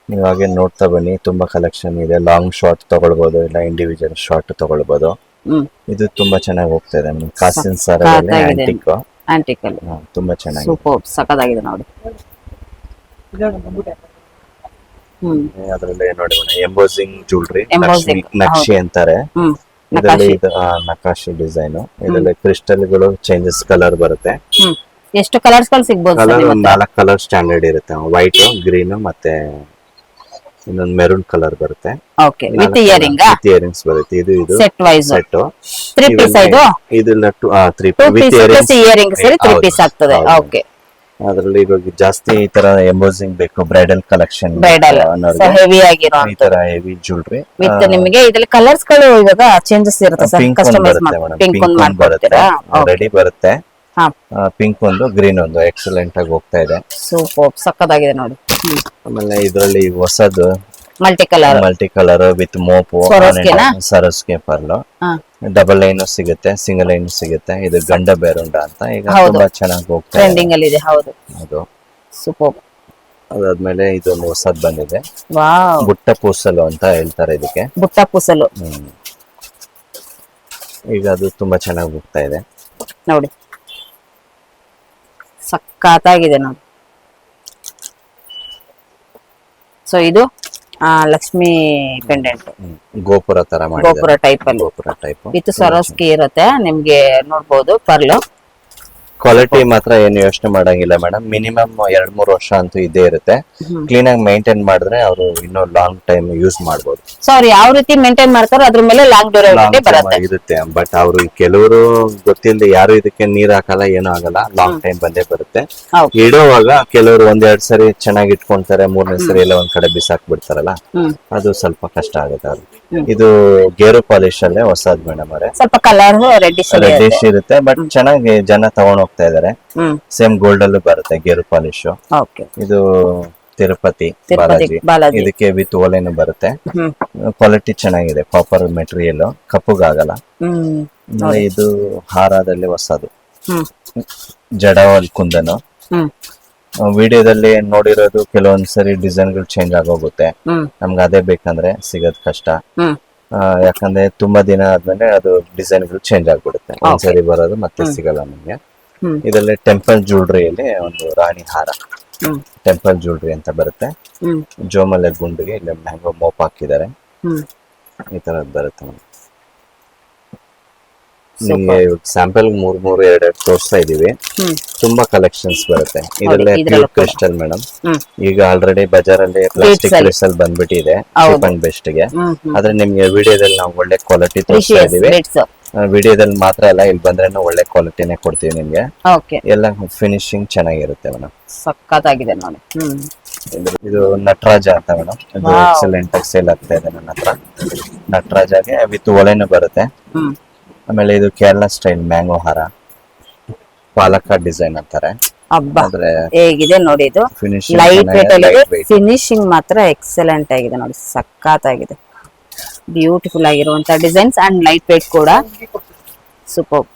ನೀವು ಹಾಗೆ ನೋಡ್ತಾ ಬನ್ನಿ, ತುಂಬಾ ಕಲೆಕ್ಷನ್ ಇದೆ. ಲಾಂಗ್ ಶಾರ್ಟ್ ತಗೊಳ್ಬಹುದು, ಇಲ್ಲ ಇಂಡಿವಿಜುವಲ್ ಶಾರ್ಟ್ ತಗೊಳ್ಬಹುದು. ಇದು ತುಂಬಾ ಚೆನ್ನಾಗಿ ಹೋಗ್ತಾ ಇದೆ ನಿಮ್ಗೆ. ಕಾಸಿನ್ ಸರದಲ್ಲಿ ಆಂಟಿಕ್ ತುಂಬಾ ಚೆನ್ನಾಗಿ ಸೂಪರ್ ಸಕ್ಕತ್ತಾಗಿದೆ ನೋಡಿ. ಅದರಲ್ಲಿ ನೋಡಿ ಎಂಬೋಸಿಂಗ್ ಜ್ಯುವೆಲ್ರಿ, ನಕ್ಷಿ ಅಂತಾರೆ ಇದರಲ್ಲಿ. ಇದು ನಕಾಶಿ ಡಿಸೈನ್. ಇದರಲ್ಲಿ ಕ್ರಿಸ್ಟಲ್ ಗಳು ಚೇಂಜಸ್ ಕಲರ್ ಬರುತ್ತೆ. ಎಷ್ಟು ಕಲರ್ಸ್ ಗಳು ಸಿಗಬಹುದು? ಕಲರ್ 4 ಕಲರ್ ಸ್ಟ್ಯಾಂಡರ್ಡ್ ಇರುತ್ತೆ. ವೈಟ್, ಗ್ರೀನ್ ಮತ್ತೆ ಇನ್ನೊಂದು ಮೆರೂನ್ ಕಲರ್ ಬರುತ್ತೆ. ಓಕೆ. ವಿತ್ ಇಯರಿಂಗ್ಸ್ ಬರುತ್ತೆ. ಇದು ಸೆಟ್ ವೈಸ್ ಸೆಟ್ 3 ಪೀಸ್. ಇದು 3 ವಿತ್ ಇಯರಿಂಗ್ಸ್ ಸೇರಿ 3 ಪೀಸ್ ಆಗ್ತದೆ. ಓಕೆ. ಅದರಲ್ಲಿ ಇವಾಗ ಜಾಸ್ತಿ ಈ ತರ ಎಂಬೋಸಿಂಗ್ ಬೇಕು, ಬ್ರೈಡಲ್ ಕಲೆಕ್ಷನ್, ಹೆವಿ ಆಗಿರೋ ಈ ತರ ಹೆವಿ ಜ್ಯುವೆಲ್ರಿ ವಿತ್ ನಿಮಗೆ ಇದರಲ್ಲಿ ಕಲರ್ಸ್ ಗಳು ಇವಾಗ ಚೇಂಜಸ್ ಇರುತ್ತೆ ಸರ್. ಕಸ್ಟಮೈಸ್ ಮಾಡಿ ಪಿಂಕ್ ಒಂದು ಮಾಡ್ಕೊಡ್ತೀರಾ? ರೆಡಿ ಬರುತ್ತೆ. ಪಿಂಕ್ ಒಂದು, ಗ್ರೀನ್ ಒಂದು ಎಕ್ಸಲೆಂಟ್ ಆಗಿ ಹೋಗ್ತಾ ಇದೆ. ಸೂಪರ್ ಸಕ್ಕತ್ತಾಗಿದೆ ನೋಡಿ. ಆಮೇಲೆ ಇದರಲ್ಲಿ ಹೊಸದು ಮಲ್ಟಿ ಕಲರ್ ವಿತ್ ಮೋಪು, ಸರಸ್ಗೆ ಪರ್ಲು, ಡಬಲ್ ಲೈನ್ ಸಿಗುತ್ತೆ, ಸಿಂಗಲ್ ಲೈನ್ ಸಿಗುತ್ತೆ. ಇದು ಗಂಡ ಬೇರುಂಡ ಅಂತ ಈಗ ತುಂಬಾ ಚೆನ್ನಾಗಿ ಹೋಗ್ತಾ ಟ್ರೆಂಡಿಂಗ್ ಅಲ್ಲಿ ಇದೆ. ಹೌದು, ಅದು ಸೂಪರ್. ಅದಾದ್ಮೇಲೆ ಇದೊಂದು ಹೊಸದ್ ಬಂದಿದೆ, ವಾವ್, ಬುಟ್ಟ ಪೂಸಲು ಅಂತ ಹೇಳ್ತಾರೆ ಇದಕ್ಕೆ. ಬುಟ್ಟ ಪೂಸಲು ಈಗ ಅದು ತುಂಬಾ ಚೆನ್ನಾಗಿ ಹೋಗ್ತಾ ಇದೆ ನೋಡಿ. ಸಕ್ಕತ್ತಾಗಿದೆ ನೋಡಿ. ಸೊ ಇದು ಲಕ್ಷ್ಮಿ ಪೆಂಡೆಂಟ್, ಗೋಪುರ ತರ ಮಾಡಿ, ಗೋಪುರ ಟೈಪ್ ಅಲ್ಲಿ, ಗೋಪುರ ಟೈಪ್ ವಿತ್ ಸರೋಸ್ಕಿ ಇರುತ್ತೆ. ನಿಮ್ಗೆ ನೋಡ್ಬೋದು ಪರ್ಲು. ಕ್ವಾಲಿಟಿ ಮಾತ್ರ ಏನು ಯೋಚನೆ ಮಾಡಂಗಿಲ್ಲ ಮೇಡಮ್. ಮಿನಿಮಮ್ 2-3 ವರ್ಷ ಅಂತೂ ಇದೇ ಇರುತ್ತೆ. ಕ್ಲೀನ್ ಆಗಿ ಮೇಂಟೈನ್ ಮಾಡಿದ್ರೆ ಅವರು ಇನ್ನೂ ಲಾಂಗ್ ಟೈಮ್ ಯೂಸ್ ಮಾಡಬಹುದು. ಸೊ ಅವ್ರು ಯಾವ ರೀತಿ ಮೇಂಟೈನ್ ಮಾಡ್ತಾರೋ ಅದ್ರ ಮೇಲೆ ಲಾಂಗ್ ಡ್ಯೂರೇಬಿಲಿಟಿ ಬರುತ್ತೆ ಇರುತ್ತೆ. ಬಟ್ ಅವರು ಕೆಲವರು ಗೊತ್ತಿಲ್ಲದೆ ಯಾರು ಇದಕ್ಕೆ ನೀರ್ ಹಾಕಲ್ಲ, ಏನೂ ಆಗಲ್ಲ, ಲಾಂಗ್ ಟೈಮ್ ಬಂದೇ ಬರುತ್ತೆ. ಇಡುವಾಗ ಕೆಲವರು 1-2 ಸರಿ ಚೆನ್ನಾಗಿ ಇಟ್ಕೊಂತಾರೆ, 3ನೇ ಸರಿ ಎಲ್ಲ ಒಂದ್ ಕಡೆ ಬಿಸಾಕ್ ಬಿಡ್ತಾರಲ್ಲ, ಅದು ಸ್ವಲ್ಪ ಕಷ್ಟ ಆಗುತ್ತೆ ಅವ್ರು. ಇದು ಗೇರು ಪಾಲಿಶ್ ಅಲ್ಲೇ ಹೊಸದ್ ಮೇಡಮ್ ಅವರೇ. ಸ್ವಲ್ಪ ಕಲರ್ ರೆಡ್ಡಿಶ್ ಇರುತ್ತೆ, ಬಟ್ ಚೆನ್ನಾಗಿ ಜನ ತಗೊಂಡ್ ಹೋಗ್ತಾ ಇದಾರೆ. ಸೇಮ್ ಗೋಲ್ಡ್ ಅಲ್ಲೂ ಬರುತ್ತೆ ಗೇರು ಪಾಲಿಶ್. ಇದು ತಿರುಪತಿ ಬಾಲಾಜಿ, ಇದಕ್ಕೆ ವಿತ್ ಓಲೆನು ಬರುತ್ತೆ. ಕ್ವಾಲಿಟಿ ಚೆನ್ನಾಗಿದೆ, ಕಾಪರ್ ಮೆಟೀರಿಯಲ್, ಕಪ್ಪುಗಾಗಲ್ಲ. ಇದು ಹಾರದಲ್ಲಿ ಹೊಸದು ಜಡವಲ್ ಕುಂದನು. ವಿಡಿಯೋದಲ್ಲಿ ನೋಡಿರೋದು ಕೆಲವೊಂದ್ಸರಿ ಡಿಸೈನ್ ಗಳು ಚೇಂಜ್ ಆಗೋಗುತ್ತೆ. ನಮ್ಗೆ ಅದೇ ಬೇಕಂದ್ರೆ ಸಿಗೋದ್ ಕಷ್ಟ, ಯಾಕಂದ್ರೆ ತುಂಬಾ ದಿನ ಆದ್ಮೇಲೆ ಅದು ಡಿಸೈನ್ ಗಳು ಚೇಂಜ್ ಆಗ್ಬಿಡುತ್ತೆ. ಒಂದ್ಸರಿ ಬರೋದು ಮತ್ತೆ ಸಿಗಲ್ಲ ನಮ್ಗೆ. ಇದರಲ್ಲಿ ಟೆಂಪಲ್ ಜ್ಯುವೆಲ್ರಿಯಲ್ಲಿ ಒಂದು ರಾಣಿ ಹಾರ, ಟೆಂಪಲ್ ಜ್ಯುವೆಲ್ರಿ ಅಂತ ಬರುತ್ತೆ. ಜೋಮಲೆ ಗುಂಡಿಗೆ ಇಲ್ಲಿ ಮ್ಯಾಂಗೋ ಮೋಪ್ ಹಾಕಿದ್ದಾರೆ, ಈ ತರದ್ ಬರುತ್ತೆ. ನಿಮ್ಗೆ ಸ್ಯಾಂಪಲ್ 3-2 ತೋರಿಸ್ತಾ ಇದೀವಿ. ತುಂಬಾ ಕಲೆಕ್ಷನ್ಸ್ ಬರುತ್ತೆ. ಇದರಲ್ಲೇ ಪ್ಯೂರ್ ಕ್ರಿಸ್ಟಲ್ ಮೇಡಮ್. ಈಗ ಆಲ್ರೆಡಿ ಬಜಾರಲ್ಲಿ ಪ್ಲಾಸ್ಟಿಕ್ ಕ್ರಿಸ್ಟಲ್ ಬಂದ್ಬಿಟ್ಟಿದೆ ಚೀಪ್ ಅಂಡ್ ಬೆಸ್ಟ್ ಗೆ. ಆದ್ರೆ ನಿಮ್ಗೆ ವಿಡಿಯೋದಲ್ಲಿ ನಾವು ಒಳ್ಳೆ ಕ್ವಾಲಿಟಿ ತೋರಿಸ್ತಾ ಇದೀವಿ. ವಿಡಿಯೋದಲ್ಲಿ ಮಾತ್ರ ಅಲ್ಲ, ಇಲ್ಲಿ ಬಂದ್ರೆ ಒಳ್ಳೆ ಕ್ವಾಲಿಟಿನೇ ಕೊಡ್ತೀವಿ ನಿಮ್ಗೆ. ಎಲ್ಲ ಫಿನಿಶಿಂಗ್ ಚೆನ್ನಾಗಿರುತ್ತೆ ಮೇಡಮ್. ಸಕ್ಕತ್ತಾಗಿದೆ ನೋಡಿ. ಇದು ನಟರಾಜ ಅಂತ ಮೇಡಮ್. ಇದು ಎಕ್ಸಲೆಂಟ್ ಆಗಿ ಸೇಲ್ ಆಗ್ತಾ ಇದೆ ನನ್ನ ಹತ್ರ. ನಟರಾಜಗೆ ವಿತ್ ಒಲೆನೂ ಬರುತ್ತೆ. ಆಮೇಲೆ ಇದು ಕೇರಳ ಸ್ಟೈಲ್ ಮ್ಯಾಂಗೋ ಹಾರ, ಪಾಲಕ ಡಿಸೈನ್ ಅಂತಾರೆ. ಹೇಗಿದೆ ನೋಡಿ, ಇದು ಲೈಟ್ ವೇಟ್ ಅಲ್ಲಿ, ಫಿನಿಶಿಂಗ್ ಮಾತ್ರ ಎಕ್ಸಲೆಂಟ್ ಆಗಿದೆ ನೋಡಿ. ಸಕ್ಕತ್ತಾಗಿದೆ, ಬ್ಯೂಟಿಫುಲ್ ಆಗಿರುವಂತ ಡಿಸೈನ್ಸ್ ಅಂಡ್ ಲೈಟ್ ವೇಟ್ ಕೂಡ ಸೂಪರ್.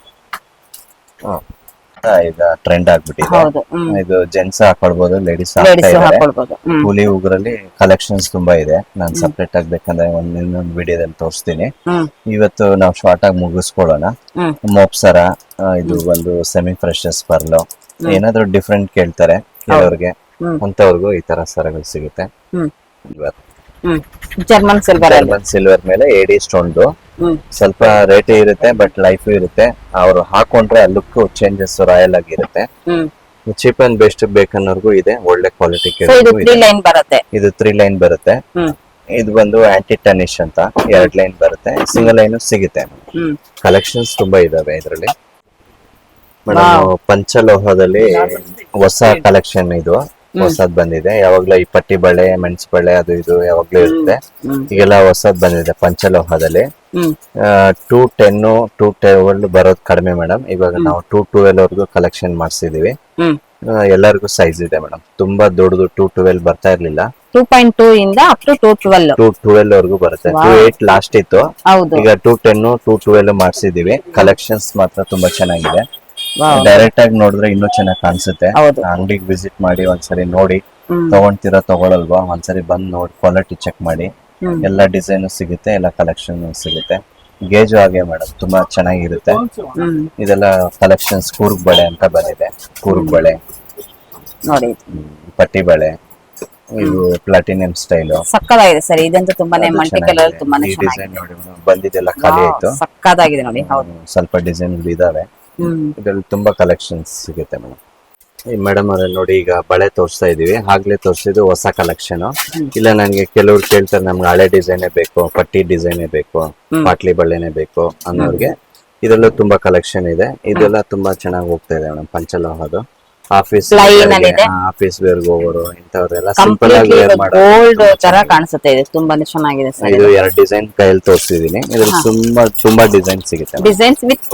ಅಂತ ಈಗ ಟ್ರೆಂಡ್ ಆಗ್ಬಿಟ್ಟಿದೆ. ಹೌದು ಇದು ಜೆಂಟ್ಸ್ ಹಾಕೊಳ್ಬಹುದು, ಲೇಡೀಸ್ ಲೇಡೀಸ್ ಹಾಕ್ತಾ ಇದ್ದಾರೆ. ಹಾಕೊಳ್ಬಹುದು. ಕೂಲಿ ಉಗ್ರಲ್ಲಿ ಕಲೆಕ್ಷನ್ಸ್ ತುಂಬಾ ಇದೆ. ನಾನು ಸಪ್ರೇಟ್ ಆಗಿ ಬೇಕಂದ್ರೆ ಇನ್ನೊಂದು ವಿಡಿಯೋದಲ್ಲಿ ತೋರಿಸ್ತೀನಿ. ಇವತ್ತು ನಾವು ಶಾರ್ಟ್ ಆಗಿ ಮುಗಿಸ್ಕೊಳ್ಳೋಣ. ಮೋಪ್ಸರ, ಇದು ಒಂದು ಸೆಮಿ ಫ್ರೆಶಸ್ ಪರ್ಲು, ಏನಾದ್ರು ಡಿಫ್ರೆಂಟ್ ಕೇಳ್ತಾರೆ ಕೆಲವ್ರಿಗೆ, ಅಂತವ್ರಿಗೂ ಈ ತರ ಸರಗಳು ಸಿಗುತ್ತೆ. ಜರ್ಮನ್ ಸಿಲ್ವರ್ ಮೇಲೆ ಏಡಿ ಸ್ಟೋನ್ ಸ್ವಲ್ಪ ರೇಟ್ ಇರುತ್ತೆ, ಬಟ್ ಲೈಫ್ ಇರುತ್ತೆ. ಅವ್ರು ಹಾಕೊಂಡ್ರೆ ಆ ಲುಕ್ ಚೇಂಜಸ್ ರಾಯಲ್ ಆಗಿರುತ್ತೆ. ಚೀಪ್ ಅಂಡ್ ಬೆಸ್ಟ್ ಬೇಕನ್ನೋರ್ಗೂ ಇದೆ, ಒಳ್ಳೆ ಕ್ವಾಲಿಟಿ. ಇದು 3 ಲೈನ್ ಬರುತ್ತೆ. ಇದು ಬಂದು ಆಂಟಿ ಟನಿಶ್ ಅಂತ 2 ಲೈನ್ ಬರುತ್ತೆ. ಸಿಂಗಲ್ ಲೈನ್ ಸಿಗುತ್ತೆ. ಕಲೆಕ್ಷನ್ಸ್ ತುಂಬಾ ಇದಾವೆ ಇದರಲ್ಲಿ ಮೇಡಮ್. ಪಂಚಲೋಹದಲ್ಲಿ ಹೊಸ ಕಲೆಕ್ಷನ್ ಇದು, ಹೊಸದ್ ಬಂದಿದೆ. ಯಾವಾಗ್ಲೂ ಈ ಪಟ್ಟಿ ಬಳೆ, ಮೆಣಸು ಬಳೆ, ಅದು ಇದು ಯಾವಾಗ್ಲೂ ಇರುತ್ತೆ. ಈಗೆಲ್ಲ ಹೊಸದ್ ಬಂದಿದೆ ಪಂಚಲೋಹದಲ್ಲಿ. 210 212 ಬರೋದು ಕಡಿಮೆ ಮೇಡಮ್. ಇವಾಗ ನಾವು 212 ವರ್ಗು ಕಲೆಕ್ಷನ್ ಮಾಡಿಸಿದೀವಿ. ಎಲ್ಲರಿಗೂ ಸೈಜ್ ಇದೆ ಮೇಡಮ್. ತುಂಬಾ ದೊಡ್ಡದು 212 ಬರ್ತಾ ಇರ್ಲಿಲ್ಲ. 2.2 ಇಂದ ಅಪ್ ಟು 212 ವರ್ಗು ಬರುತ್ತೆ. 28 ಲಾಸ್ಟ್ ಇತ್ತು. ಈಗ 210 212 ಮಾಡಿಸಿದೀವಿ. ಕಲೆಕ್ಷನ್ಸ್ ಮಾತ್ರ ತುಂಬಾ ಚೆನ್ನಾಗಿದೆ. ಡೈರೆಕ್ಟ್ ಆಗಿ ನೋಡಿದ್ರೆ ಇನ್ನೂ ಚೆನ್ನಾಗಿ ಕಾಣಿಸುತ್ತೆ. ಅಂಗಡಿಗೆ ವಿಸಿಟ್ ಮಾಡಿ ಒಂದ್ಸರಿ ನೋಡಿ, ತಗೊಂತೀರಾ ತಗೊಳಲ್ವಾ ಒಂದ್ಸರಿ ಬಂದ್ ನೋಡಿ ಕ್ವಾಲಿಟಿ ಚೆಕ್ ಮಾಡಿ. ಎಲ್ಲ ಡಿಸೈನ್ ಸಿಗುತ್ತೆ, ಎಲ್ಲ ಕಲೆಕ್ಷನ್ ಸಿಗುತ್ತೆ. ಗೇಜು ಹಾಗೆ ಮೇಡಮ್, ತುಂಬಾ ಚೆನ್ನಾಗಿರುತ್ತೆ. ಇದೆಲ್ಲ ಕಲೆಕ್ಷನ್ಸ್ ಕೂರ್ಗ್ ಬಳೆ ಅಂತ ಬಂದಿದೆ. ಕೂರ್ಗ್ ಬಳೆ ನೋಡಿ, ಪಟ್ಟಿ ಬಳೆ, ಇದು ಪ್ಲಾಟಿನಿಯಂ ಸ್ಟೈಲ್ ಸಕ್ಕದಾಗಿದೆ ಸರ್. ಇದಂತೂ ತುಂಬಾನೇ ಮಲ್ಟಿ ಕಲರ್, ತುಂಬಾನೇ ಡಿಸೈನ್ ನೋಡಿ ಬಂದಿದ್ದೆಲ್ಲ ಖಾಲಿ ಆಯ್ತು. ಸಕ್ಕದಾಗಿದೆ ನೋಡಿ. ಹೌದು, ಸ್ವಲ್ಪ ಡಿಸೈನ್ ಇದಾವೆ. ಇದ್ರಲ್ಲಿ ತುಂಬಾ ಕಲೆಕ್ಷನ್ಸ್ ಸಿಗುತ್ತೆ ಮೇಡಮ್. ಮೇಡಮ್ ಅವ್ರೆ ನೋಡಿ, ಈಗ ಬಳೆ ತೋರಿಸ್ತಾ ಇದೀವಿ. ಆಗ್ಲೇ ತೋರಿಸಿದ್ದು ಹೊಸ ಕಲೆಕ್ಷನ್. ಇಲ್ಲ ನನಗೆ ಕೆಲವ್ರು ಕೇಳ್ತಾರೆ, ನಮ್ಗೆ ಹಳೆ ಡಿಸೈನೇ ಬೇಕು, ಪಟ್ಟಿ ಡಿಸೈನೇ ಬೇಕು, ಪಾಟ್ಲಿ ಬಳೆನೇ ಬೇಕು ಅನ್ನೋರ್ಗೆ ಇದೆಲ್ಲ ತುಂಬಾ ಕಲೆಕ್ಷನ್ ಇದೆ. ಇದೆಲ್ಲ ತುಂಬಾ ಚೆನ್ನಾಗಿ ಹೋಗ್ತಾ ಇದೆ ಮೇಡಮ್. ಪಂಚಲೋಹದು ಆಫೀಸ್ ವೇರ್ ಹೋಗೋರು ಇಂಥವ್ರೆಲ್ಲ ಸಿಂಪಲ್ ಆಗಿ ವೇರ್ ಮಾಡೋದು ಗೋಲ್ಡ್ ತರ ಕಾಣಿಸುತ್ತೆ. ಇದು ತುಂಬಾನೇ ಚೆನ್ನಾಗಿದೆ ಸರ್. ಇದು 2 ಡಿಸೈನ್ ಕೈಯಲ್ಲಿ ತೋರಿಸಿದೀನಿ. ಇದ್ರಲ್ಲಿ ತುಂಬಾ ಡಿಸೈನ್ ಸಿಗುತ್ತೆ. ಡಿಸೈನ್ಸ್ ವಿತ್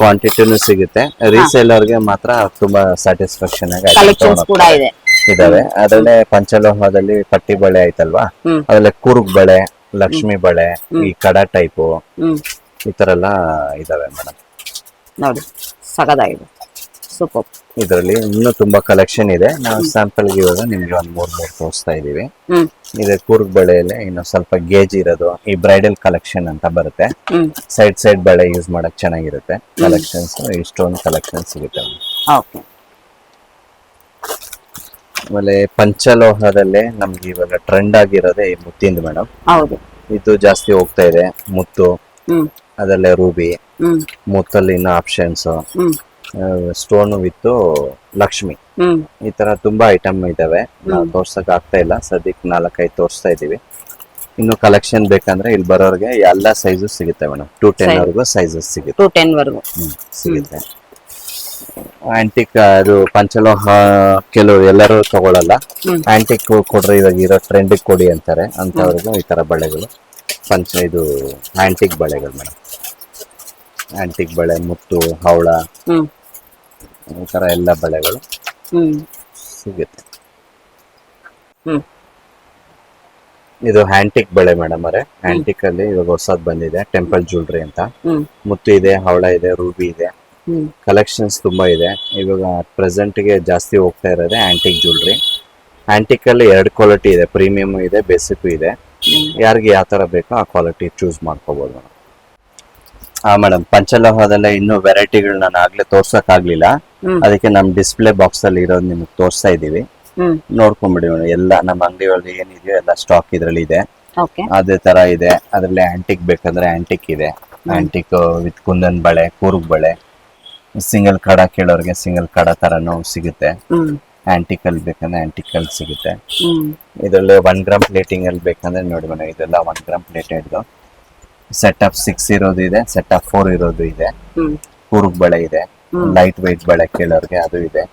ಕ್ವಾಂಟಿಟಿನೂ ಸಿಗುತ್ತೆ. ರೀಸೇಲರ್ ಗೆ ಮಾತ್ರ ತುಂಬಾ ಸ್ಯಾಟಿಸ್ಫ್ಯಾಕ್ಷನ್ ಆಗಿ ಕಲೆಕ್ಷನ್ಸ್ ಕೂಡ ಇದೆ ಇದಾವೆ. ಅದರಲ್ಲೇ ಪಂಚಲೋಹದಲ್ಲಿ ಪಟ್ಟಿ ಬಳೆ ಆಯ್ತಲ್ವಾ, ಅದ್ರಲ್ಲಿ ಕೂರ್ಗ್ ಬಳೆ, ಲಕ್ಷ್ಮಿ ಬಳೆ, ಈ ಕಡ ಟೈಪು, ಈ ತರ ಎಲ್ಲ ಇದಾವೆ ಮೇಡಮ್. ನೋಡಿ, ಸಗದಾಗಿದೆ, ಸೂಪರ್. ಇದರಲ್ಲಿ ಇನ್ನೂ ತುಂಬಾ ಕಲೆಕ್ಷನ್ ಇದೆ. ನಾವು ಸ್ಯಾಂಪಲ್ ಇವಾಗ ನಿಮ್ಗೆ ಒಂದ್ 3 ತೋರಿಸ್ತಾ ಇದೀವಿ. ಇದೆ ಕೂರ್ಗ್ ಬಳೆಯಲ್ಲಿ ಇನ್ನು ಸ್ವಲ್ಪ ಗೇಜ್ ಇರೋದು, ಈ ಬ್ರೈಡಲ್ ಕಲೆಕ್ಷನ್ ಅಂತ ಬರುತ್ತೆ. ಸೈಡ್ ಬಳೆ ಯೂಸ್ ಮಾಡಕ್ ಚೆನ್ನಾಗಿರುತ್ತೆ. ಕಲೆಕ್ಷನ್ಸ್ ಇಷ್ಟೊಂದು ಕಲೆಕ್ಷನ್ ಸಿಗುತ್ತೆ. ಆಮೇಲೆ ಪಂಚಲೋಹದಲ್ಲೇ ನಮ್ಗೆ ಇವಾಗ ಟ್ರೆಂಡ್ ಆಗಿರೋದೇ ಈ ಮುತ್ತಿಂದು ಮೇಡಮ್. ಹೌದು, ಇದು ಜಾಸ್ತಿ ಹೋಗ್ತಾ ಇದೆ. ಮುತ್ತು, ಅದರಲ್ಲೇ ರೂಬಿ, ಮುತ್ತಲ್ಲಿ ಇನ್ನು ಆಪ್ಷನ್ಸ್, ಸ್ಟೋನ್ ವಿತ್ ಲಕ್ಷ್ಮಿ, ಈ ತರ ತುಂಬಾ ಐಟಮ್ ಇದಾವೆ. ನಾವು ತೋರ್ಸಕ್ ಆಗ್ತಾ ಇಲ್ಲ ಸದ್ಯಕ್ಕೆ, 4-5 ತೋರಿಸ್ತಾ ಇದೀವಿ. ಇನ್ನು ಕಲೆಕ್ಷನ್ ಬೇಕಂದ್ರೆ ಇಲ್ಲಿ ಬರೋರ್ಗೆ ಎಲ್ಲಾ ಸೈಜು ಸಿಗುತ್ತೆ ಮೇಡಮ್. 210 ವರೆಗೂ ಸೈಜಸ್ ಸಿಗುತ್ತೆ. 210 ವರೆಗೂ ಸಿಗುತ್ತೆ. ಆಂಟಿಕ್ ಅದು ಪಂಚಲೋಹ ಕೆಲವು ಎಲ್ಲರೂ ತಗೊಳಲ್ಲ. ಆಂಟಿಕ್ ಕೊಡ್ರಿ, ಇವಾಗ ಇರೋ ಟ್ರೆಂಡ್ ಕೊಡಿ ಅಂತಾರೆ. ಅಂತವ್ರಿಗೂ ಈ ತರ ಬಳೆಗಳು ಇದು ಆಂಟಿಕ್ ಬಳೆಗಳು ಮೇಡಮ್. ಆಂಟಿಕ್ ಬಳೆ, ಮುತ್ತು, ಹವಳ, ಈ ತರ ಎಲ್ಲ ಬಳೆಗಳು ಸಿಗುತ್ತೆ. ಇದು ಆಂಟಿಕ್ ಬಳೆ ಮೇಡಮ್ ಅವರೇ. ಆಂಟಿಕ್ ಅಲ್ಲಿ ಇವಾಗ ಹೊಸದ್ ಬಂದಿದೆ, ಟೆಂಪಲ್ ಜ್ಯುವೆಲ್ರಿ ಅಂತ. ಮುತ್ತು ಇದೆ, ಹವಳ ಇದೆ, ರೂಬಿ ಇದೆ. ಕಲೆಕ್ಷನ್ಸ್ ತುಂಬಾ ಇದೆ. ಇವಾಗ ಪ್ರೆಸೆಂಟ್ ಗೆ ಜಾಸ್ತಿ ಹೋಗ್ತಾ ಇರೋದೇ ಆಂಟಿಕ್ ಜ್ಯುವೆಲ್ರಿ. ಆಂಟಿಕ್ ಅಲ್ಲಿ 2 ಕ್ವಾಲಿಟಿ ಇದೆ, ಪ್ರೀಮಿಯಂ ಇದೆ, ಬೇಸಿಕ್ ಇದೆ. ಯಾರಿಗೆ ಯಾವ ತರ ಬೇಕೋ ಆ ಕ್ವಾಲಿಟಿ ಚೂಸ್ ಮಾಡ್ಕೋಬಹುದು ಮೇಡಮ್. ಮೇಡಮ್, ಪಂಚಲೋಹದಲ್ಲೇ ಇನ್ನೂ ವೆರೈಟಿಗಳು ನಾನು ಆಗ್ಲೇ ತೋರ್ಸಕ್ ಆಗ್ಲಿಲ್ಲ. ಅದಕ್ಕೆ ನಮ್ ಡಿಸ್ಪ್ಲೇ ಬಾಕ್ಸ್ ಅಲ್ಲಿ ಇರೋದು ನಿಮ್ಗೆ ತೋರಿಸ್ತಾ ಇದೀವಿ. ನೋಡ್ಕೊಂಡ್ಬಿಡಿ ಮೇಡಮ್. ಎಲ್ಲ ನಮ್ಮ ಅಂಗಡಿಗಳಲ್ಲಿ ಏನಿದೆಯೋ ಎಲ್ಲ ಸ್ಟಾಕ್ ಇದ್ರಲ್ಲಿ ಇದೆ. ಅದೇ ತರ ಇದೆ. ಅದ್ರಲ್ಲಿ ಆಂಟಿಕ್ ಬೇಕಂದ್ರೆ ಆಂಟಿಕ್ ಇದೆ. ಆಂಟಿಕ್ ವಿತ್ ಕುಂದನ್ ಬಳೆ, ಕೂರ್ಗ್ ಬಳೆ, ಸಿಂಗಲ್ ಕಡ ಕೇಳೋರ್ಗೆ ಸಿಂಗಲ್ ಕಡ ತರನು ಸಿಗುತ್ತೆ. ಆಂಟಿಕ್ ಅಲ್ಲಿ ಬೇಕಂದ್ರೆ ಆಂಟಿಕ್ ಅಲ್ಲಿ ಸಿಗುತ್ತೆ. ಇದರಲ್ಲಿ 1 ಗ್ರಾಮ್ ಪ್ಲೇಟಿಂಗ್ ಅಲ್ಲಿ ಬೇಕಂದ್ರೆ ನೋಡಿ ಮೇಡಮ್, ಇದೆಲ್ಲ 1 ಗ್ರಾಮ್ ಪ್ಲೇಟೆಡ್. ಸೆಟ್ ಆಫ್ 6 ಇರೋದು ಇದೆ, ಸೆಟ್ ಆಫ್ 4 ಇರೋದು ಇದೆ. ಕೂರ್ಗ್ ಬಳೆ ಇದೆ, ಲೈಟ್ ವೆಯ್ಟ್ ಬಳೆ ಕೇಳೋರ್ಗೆ ಅದು ಇದೆ.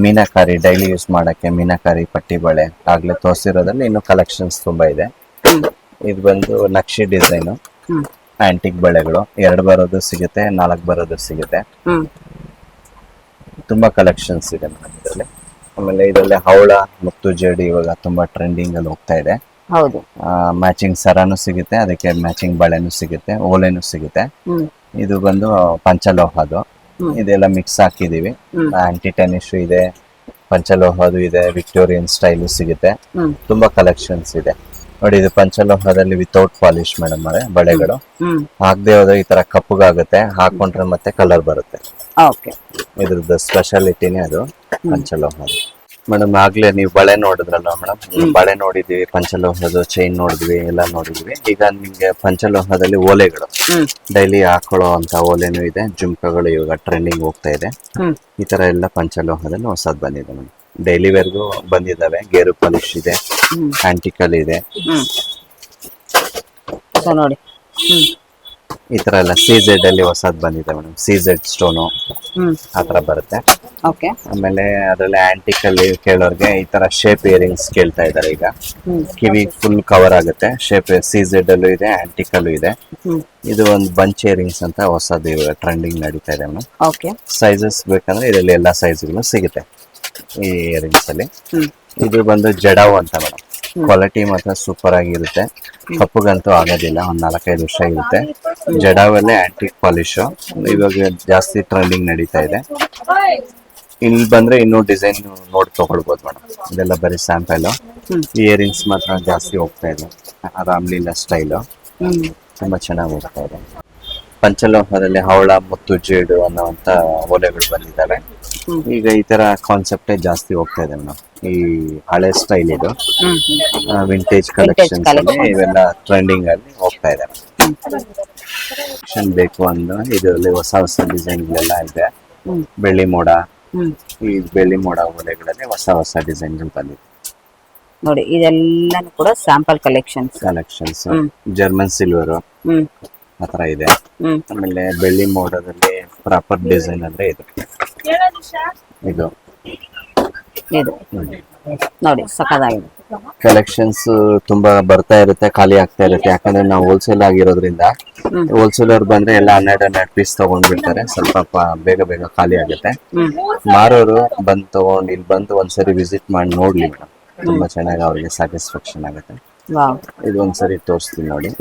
ಮೀನಾಕಾರಿ ಡೈಲಿ ಯೂಸ್ ಮಾಡಕ್ಕೆ ಮೀನಾಕಾರಿ ಪಟ್ಟಿ ಬಳೆ ಆಗ್ಲೇ ತೋರಿಸಿರೋದ್ರಲ್ಲಿ ಇನ್ನು ಕಲೆಕ್ಷನ್ಸ್ ತುಂಬಾ ಇದೆ. ಇದು ಬಂದು ನಕ್ಷಿ ಡಿಸೈನ್ ಆಂಟಿಕ್ ಬಳೆಗಳು 2 ಬರೋದು ಸಿಗುತ್ತೆ, 4 ಬರೋದು ಸಿಗುತ್ತೆ. ತುಂಬಾ ಕಲೆಕ್ಷನ್ಸ್ ಇದೆ ಮೇಡಮ್ ಇದರಲ್ಲಿ. ಆಮೇಲೆ ಇದರಲ್ಲಿ ಹವಳ, ಮುತ್ತು, ಜೇಡಿ ಇವಾಗ ತುಂಬಾ ಟ್ರೆಂಡಿಂಗ್ ಅಲ್ಲಿ ಹೋಗ್ತಾ ಇದೆ. ಹೌದು, ಮ್ಯಾಚಿಂಗ್ ಸರಾನು ಸಿಗುತ್ತೆ, ಅದಕ್ಕೆ ಮ್ಯಾಚಿಂಗ್ ಬಳೆನು ಸಿಗುತ್ತೆ, ಓಲೆನು ಸಿಗುತ್ತೆ. ಇದು ಬಂದು ಪಂಚಲೋಹದು. ಇದೆಲ್ಲ ಮಿಕ್ಸ್ ಹಾಕಿದೀವಿ. ಆಂಟಿ ಟೆನಿಶ್ ಇದೆ, ಪಂಚಲೋಹದು ಇದೆ, ವಿಕ್ಟೋರಿಯನ್ ಸ್ಟೈಲು ಸಿಗುತ್ತೆ. ತುಂಬಾ ಕಲೆಕ್ಷನ್ಸ್ ಇದೆ ನೋಡಿ. ಇದು ಪಂಚಲೋಹದಲ್ಲಿ ವಿತೌಟ್ ಪಾಲಿಶ್ ಮೇಡಮ್ ಅವರೇ ಬಳೆಗಳು. ಹಾಕದೆ ಹೋದ್ರೆ ಈ ತರ ಕಪ್ಪಗಾಗುತ್ತೆ, ಹಾಕೊಂಡ್ರೆ ಮತ್ತೆ ಕಲರ್ ಬರುತ್ತೆ. ಇದ್ರದ್ದು ಸ್ಪೆಷಾಲಿಟಿನೇ ಅದು ಪಂಚಲೋಹ ಮೇಡಮ್. ಆಗ್ಲೇ ನೀವು ಬಳೆ ನೋಡಿದ್ರಲ್ಲ ಮೇಡಮ್, ಬಳೆ ನೋಡಿದ್ವಿ, ಪಂಚಲೋಹದ ಚೈನ್ ನೋಡಿದ್ವಿ, ಎಲ್ಲ ನೋಡಿದ್ವಿ. ಈಗ ನಿಮ್ಗೆ ಪಂಚಲೋಹದಲ್ಲಿ ಓಲೆಗಳು ಡೈಲಿ ಹಾಕೊಳ್ಳೋ ಅಂತ ಓಲೆನೂ ಇದೆ, ಜುಮ್ಕಗಳು ಇವಾಗ ಟ್ರೆಂಡಿಂಗ್ ಹೋಗ್ತಾ ಇದೆ. ಈ ತರ ಎಲ್ಲ ಪಂಚಲೋಹದಲ್ಲಿ ಹೊಸದ್ ಬಂದಿದೆ ಮೇಡಮ್. ಡೈಲಿ ವೇರ್ಗೂ ಬಂದಿದ್ದಾವೆ. ಗೇರು ಪಾಲಿಶ್ ಇದೆ, ಆಂಟಿಕಲ್ ಇದೆ ನೋಡಿ. ಈ ತರ ಎಲ್ಲ CZ ಅಲ್ಲಿ ಹೊಸದ್ ಬಂದಿದೆ ಮೇಡಮ್. CZ ಸ್ಟೋನು ಆತರ ಬರುತ್ತೆ. ಆಮೇಲೆ ಅದ್ರಲ್ಲಿ ಆಂಟಿಕಲ್ಲಿ ಕೇಳೋರ್ಗೆ ಈ ತರ ಶೇಪ್ ಇಯರಿಂಗ್ಸ್ ಕೇಳ್ತಾ ಇದಾರೆ. ಈಗ ಕಿವಿ ಫುಲ್ ಕವರ್ ಆಗುತ್ತೆ. ಶೇಪ್ CZ ಅಲ್ಲೂ ಇದೆ, ಆಂಟಿಕಲ್ಲೂ ಇದೆ. ಇದು ಒಂದು ಬಂಚ್ ಇಯರಿಂಗ್ಸ್ ಅಂತ ಹೊಸದು ಟ್ರೆಂಡಿಂಗ್ ನಡೀತಾ ಇದೆ ಮೇಡಮ್. ಸೈಜಸ್ ಬೇಕಂದ್ರೆ ಇದರಲ್ಲಿ ಎಲ್ಲಾ ಸೈಜ್ಗಳು ಸಿಗುತ್ತೆ ಈ ಇಯರಿಂಗ್ಸ್ ಅಲ್ಲಿ. ಇದು ಬಂದು ಜಡಾವ್ ಅಂತ ಮೇಡಮ್. ಕ್ವಾಲಿಟಿ ಮಾತ್ರ ಸೂಪರ್ ಆಗಿರುತ್ತೆ, ಕಪ್ಪುಗಂತೂ ಆಗೋದಿಲ್ಲ, ಒಂದ್ 4-5 ವರ್ಷ ಇರುತ್ತೆ. ಜಡಾವಲ್ಲೇ ಆಂಟಿಕ್ ಪಾಲಿಶ್ ಇವಾಗ ಜಾಸ್ತಿ ಟ್ರೆಂಡಿಂಗ್ ನಡೀತಾ ಇದೆ. ಇಲ್ಲಿ ಬಂದ್ರೆ ಇನ್ನೂ ಡಿಸೈನ್ ನೋಡಿ ತಗೊಳ್ಬೋದು ಮೇಡಮ್. ಇದೆಲ್ಲ ಬರೀ ಸ್ಯಾಂಪಲ್. ಇಯರಿಂಗ್ಸ್ ಮಾತ್ರ ಜಾಸ್ತಿ ಹೋಗ್ತಾ ಇದೆ. ರಾಮ್ಲೀಲಾ ಸ್ಟೈಲು ತುಂಬಾ ಚೆನ್ನಾಗಿ ಹೋಗ್ತಾ ಇದೆ. ಪಂಚಲೋಹದಲ್ಲಿ ಹವಳ, ಮುತ್ತು, ಜೇಡು ಅನ್ನೋಂತ ಓಲೆಗಳು ಬಂದಿದ್ದಾವೆ. ಈಗ ಈ ತರ ಕಾನ್ಸೆಪ್ಟೇ ಜಾಸ್ತಿ ಹೋಗ್ತಾ ಇದೆ ಮೇಡಮ್. ಈ ಹಳೆ ಸ್ಟೈಲ್ ಇದು ವಿಂಟೇಜ್ ಕಲೆಕ್ಷನ್ಸ್ ಅಲ್ಲಿ ಇವೆಲ್ಲ ಟ್ರೆಂಡಿಂಗ್ ಅಲ್ಲಿ ಹೋಗ್ತಾ ಇದೆ. ಬೇಕು ಅಂದ್ರೆ ಇದರಲ್ಲಿ ಹೊಸ ಹೊಸ ಡಿಸೈನ್ಗಳೆಲ್ಲ ಇದೆ. ಬೆಳ್ಳಿ ಮೋಡ, ಈ ಬೆಳ್ಳಿ ಮೋಡ ಓಲೆಗಳಲ್ಲಿ ಹೊಸ ಹೊಸ ಡಿಸೈನ್ಗಳು ಬಂದಿದೆ ನೋಡಿ. ಇದೆಲ್ಲ ಕೂಡ ಸ್ಯಾಂಪಲ್ ಕಲೆಕ್ಷನ್ಸ್. ಜರ್ಮನ್ ಸಿಲ್ವರ್ ಆತರ ಇದೆ. ಆಮೇಲೆ ಬೆಳ್ಳಿ ಮೋಡದಲ್ಲಿ ಪ್ರಾಪರ್ ಡಿಸೈನ್ ಅಂದ್ರೆ ಇದು ನೋಡಿ ಸಖತ್ತಾಗಿದೆ. ಕಲೆಕ್ಷನ್ಸ್ ತುಂಬಾ ಬರ್ತಾ ಇರುತ್ತೆ, ಖಾಲಿ ಆಗ್ತಾ ಇರುತ್ತೆ. ಯಾಕಂದ್ರೆ ನಾವು ಹೋಲ್ಸೇಲ್ ಆಗಿರೋದ್ರಿಂದ ಹೋಲ್ಸೇಲರ್ ಬಂದ್ರೆ ಎಲ್ಲ 12 ಪೀಸ್ ತಗೊಂಡ್ಬಿಡ್ತಾರೆ. ಸ್ವಲ್ಪ ಬೇಗ ಬೇಗ ಖಾಲಿ ಆಗುತ್ತೆ. ಮಾರೋರು ಬಂದ್ ತಗೊಂಡು ಇಲ್ಲಿ ಬಂದು ಒಂದ್ಸರಿ ವಿಸಿಟ್ ಮಾಡಿ ನೋಡ್ಲಿ ಮೇಡಮ್, ತುಂಬಾ ಚೆನ್ನಾಗಿ ಅವ್ರಿಗೆ ಸ್ಯಾಟಿಸ್ಫ್ಯಾಕ್ಷನ್ ಆಗುತ್ತೆ. ಇದು ಒಂದ್ಸರಿ ತೋರಿಸ್ತೀನಿ ನೋಡಿ.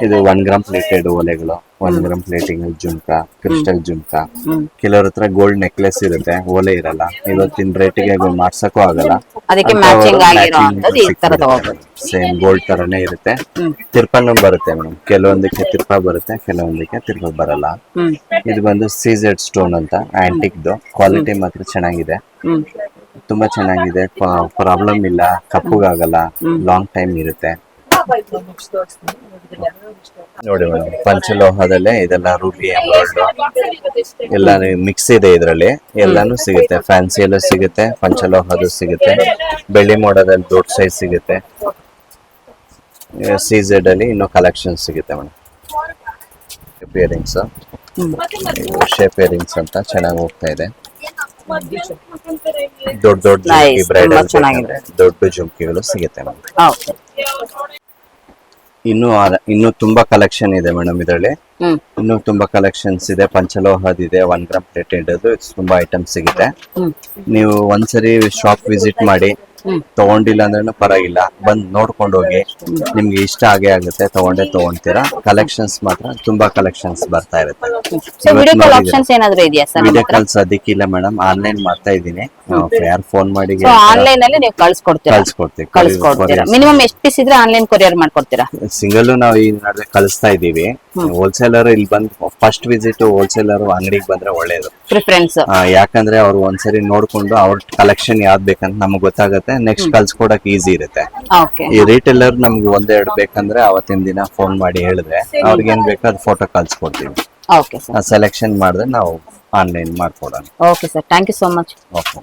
ಇದು 1 ಗ್ರಾಮ್ ಪ್ಲೇಟೆಡ್ ಓಲೆಗಳು, 1 gram plating jhumka, crystal jhumka. ಕೆಲವ್ರ ಹತ್ರ ಗೋಲ್ಡ್ ನೆಕ್ಲೆಸ್ ಇರುತ್ತೆ, ಓಲೆ ಇರಲ್ಲ. ಇವತ್ತಿನ ರೇಟಿಗೆ ಮಾಡ್ಸಕ್ಕೂ ಆಗಲ್ಲ. ಸೇಮ್ ಗೋಲ್ಡ್ ತರನೇ ಇರುತ್ತೆ. ತಿರ್ಪನ್ನು ಬರುತ್ತೆ ಮೇಡಮ್. ಕೆಲವೊಂದಕ್ಕೆ ತಿರ್ಪ ಬರುತ್ತೆ, ಕೆಲವೊಂದಕ್ಕೆ ತಿರ್ಪ ಬರಲ್ಲ. ಇದು ಬಂದು CZ ಸ್ಟೋನ್ ಅಂತ ಆಂಟಿಕ್ದು. ಕ್ವಾಲಿಟಿ ಮಾತ್ರ ಚೆನ್ನಾಗಿದೆ, ತುಂಬಾ ಚೆನ್ನಾಗಿದೆ. ಪ್ರಾಬ್ಲಮ್ ಇಲ್ಲ, ಕಪ್ಪುಗಾಗಲ್ಲ, ಲಾಂಗ್ ಟೈಮ್ ಇರುತ್ತೆ ನೋಡಿ ಮೇಡಮ್. ಪಂಚಲೋಹದಲ್ಲೇ ಇದೆಲ್ಲ ರೂಬಿ, ಎಮರಾಲ್ಡ್ ಎಲ್ಲ ಮಿಕ್ಸ್ ಇದೆ ಇದರಲ್ಲಿ. ಎಲ್ಲಾನು ಸಿಗುತ್ತೆ, ಫ್ಯಾನ್ಸಿ ಎಲ್ಲ ಸಿಗುತ್ತೆ, ಪಂಚಲೋಹದು ಸಿಗುತ್ತೆ, ಬೆಳ್ಳಿ ಮೋಡದಲ್ಲಿ ದೊಡ್ಡ ಸೈಜ್ ಸಿಗುತ್ತೆ. CZ ಅಲ್ಲಿ ಇನ್ನೂ ಕಲೆಕ್ಷನ್ ಸಿಗುತ್ತೆ ಮೇಡಮ್. ಇಯರಿಂಗ್ಸ್, ಶೇಪ್ ಇಯರಿಂಗ್ಸ್ ಅಂತ ಚೆನ್ನಾಗಿ ಹೋಗ್ತಾ ಇದೆ. ದೊಡ್ಡ ದೊಡ್ಡ ಜುಮ್ಕಿ, ಬ್ರೈಡಲ್ ದೊಡ್ಡ ಜುಮ್ಕಿಗಳು ಸಿಗುತ್ತೆ ಮೇಡಮ್. ಇನ್ನು ತುಂಬಾ ಕಲೆಕ್ಷನ್ ಇದೆ ಮೇಡಮ್ ಇದರಲ್ಲಿ. ಇನ್ನು ತುಂಬಾ ಕಲೆಕ್ಷನ್ಸ್ ಇದೆ. ಪಂಚಲೋಹದಿದೆ, 1 ಗ್ರಾಮ್ ಪ್ಲೇಟೆಡ್ ತುಂಬಾ ಐಟಮ್ ಸಿಗುತ್ತೆ. ನೀವು ಒಂದ್ಸರಿ ಶಾಪ್ ವಿಸಿಟ್ ಮಾಡಿ, ತಗೊಂಡಿಲ್ಲ ಅಂದ್ರೂ ಪರವಾಗಿಲ್ಲ, ಬಂದ್ ನೋಡ್ಕೊಂಡು ಹೋಗಿ. ನಿಮ್ಗೆ ಇಷ್ಟ ಆಗೇ ಆಗುತ್ತೆ, ತಗೊಂತೀರಾ. ಕಲೆಕ್ಷನ್ಸ್ ಮಾತ್ರ ತುಂಬಾ ಕಲೆಕ್ಷನ್ಸ್ ಬರ್ತಾ ಇರುತ್ತೆ. ವಿಡಿಯೋ ಕಾಲ್ ಸದ್ಯಕ್ಕಿಲ್ಲ ಮೇಡಮ್, ಆನ್ಲೈನ್ ಮಾಡ್ತಾ ಇದ್ದೀನಿ. ಯಾರು ಫೋನ್ ಮಾಡಿ ಆನ್ಲೈನ್ ಅಲ್ಲಿ ನೀವು ಕಳ್ಸ್ಕೊಡ್ತೀರಾ. ಮಿನಿಮಮ್ ಎಷ್ಟು ಪೀಸ್ ಇದ್ರೆ ಆನ್ಲೈನ್ ಕೊರಿಯರ್ ಮಾಡ್ಕೊಡ್ತೀರಾ? ಸಿಂಗಲ್ ನಾವು ಈ ನಡುವೆ ಕಳಿಸ್ತಾ ಇದೀವಿ. ಹೋಲ್ಸೇಲರ್ ಇಲ್ಲಿ ಬಂದು ಫಸ್ಟ್ ವಿಸಿಟ್ ಹೋಲ್ಸೇಲರ್ ಅಂಗಡಿಗೆ ಬಂದ್ರೆ ಒಳ್ಳೇದು ಪ್ರಿಫರೆನ್ಸ್. ಯಾಕಂದ್ರೆ ಅವ್ರು ಒಂದ್ಸರಿ ನೋಡ್ಕೊಂಡು ಅವ್ರ ಕಲೆಕ್ಷನ್ ಯಾವ್ದು ಬೇಕಂತ ನಮಗ್ ಗೊತ್ತಾಗುತ್ತೆ. ನೆಕ್ಸ್ಟ್ ಕಳ್ಸ್ಕೊಡಕ್ ಈಸಿ ಇರುತ್ತೆ. ಈ ರೀಟೇಲರ್ ನಮ್ಗೆ 1-2 ಬೇಕಂದ್ರೆ ಅವತ್ತಿನ ದಿನ ಫೋನ್ ಮಾಡಿ ಹೇಳಿದ್ರೆ ಅವ್ರಿಗೆ ಏನ್ ಬೇಕೋ ಅದು ಫೋಟೋ ಕಳ್ಸ್ಕೊಡ್ತೀವಿ. ಸೆಲೆಕ್ಷನ್ ಮಾಡಿದ್ರೆ ನಾವು ಆನ್ಲೈನ್ ಮಾಡ್ಕೊಡೋಣ. Okay sir, thank you so much. Okay.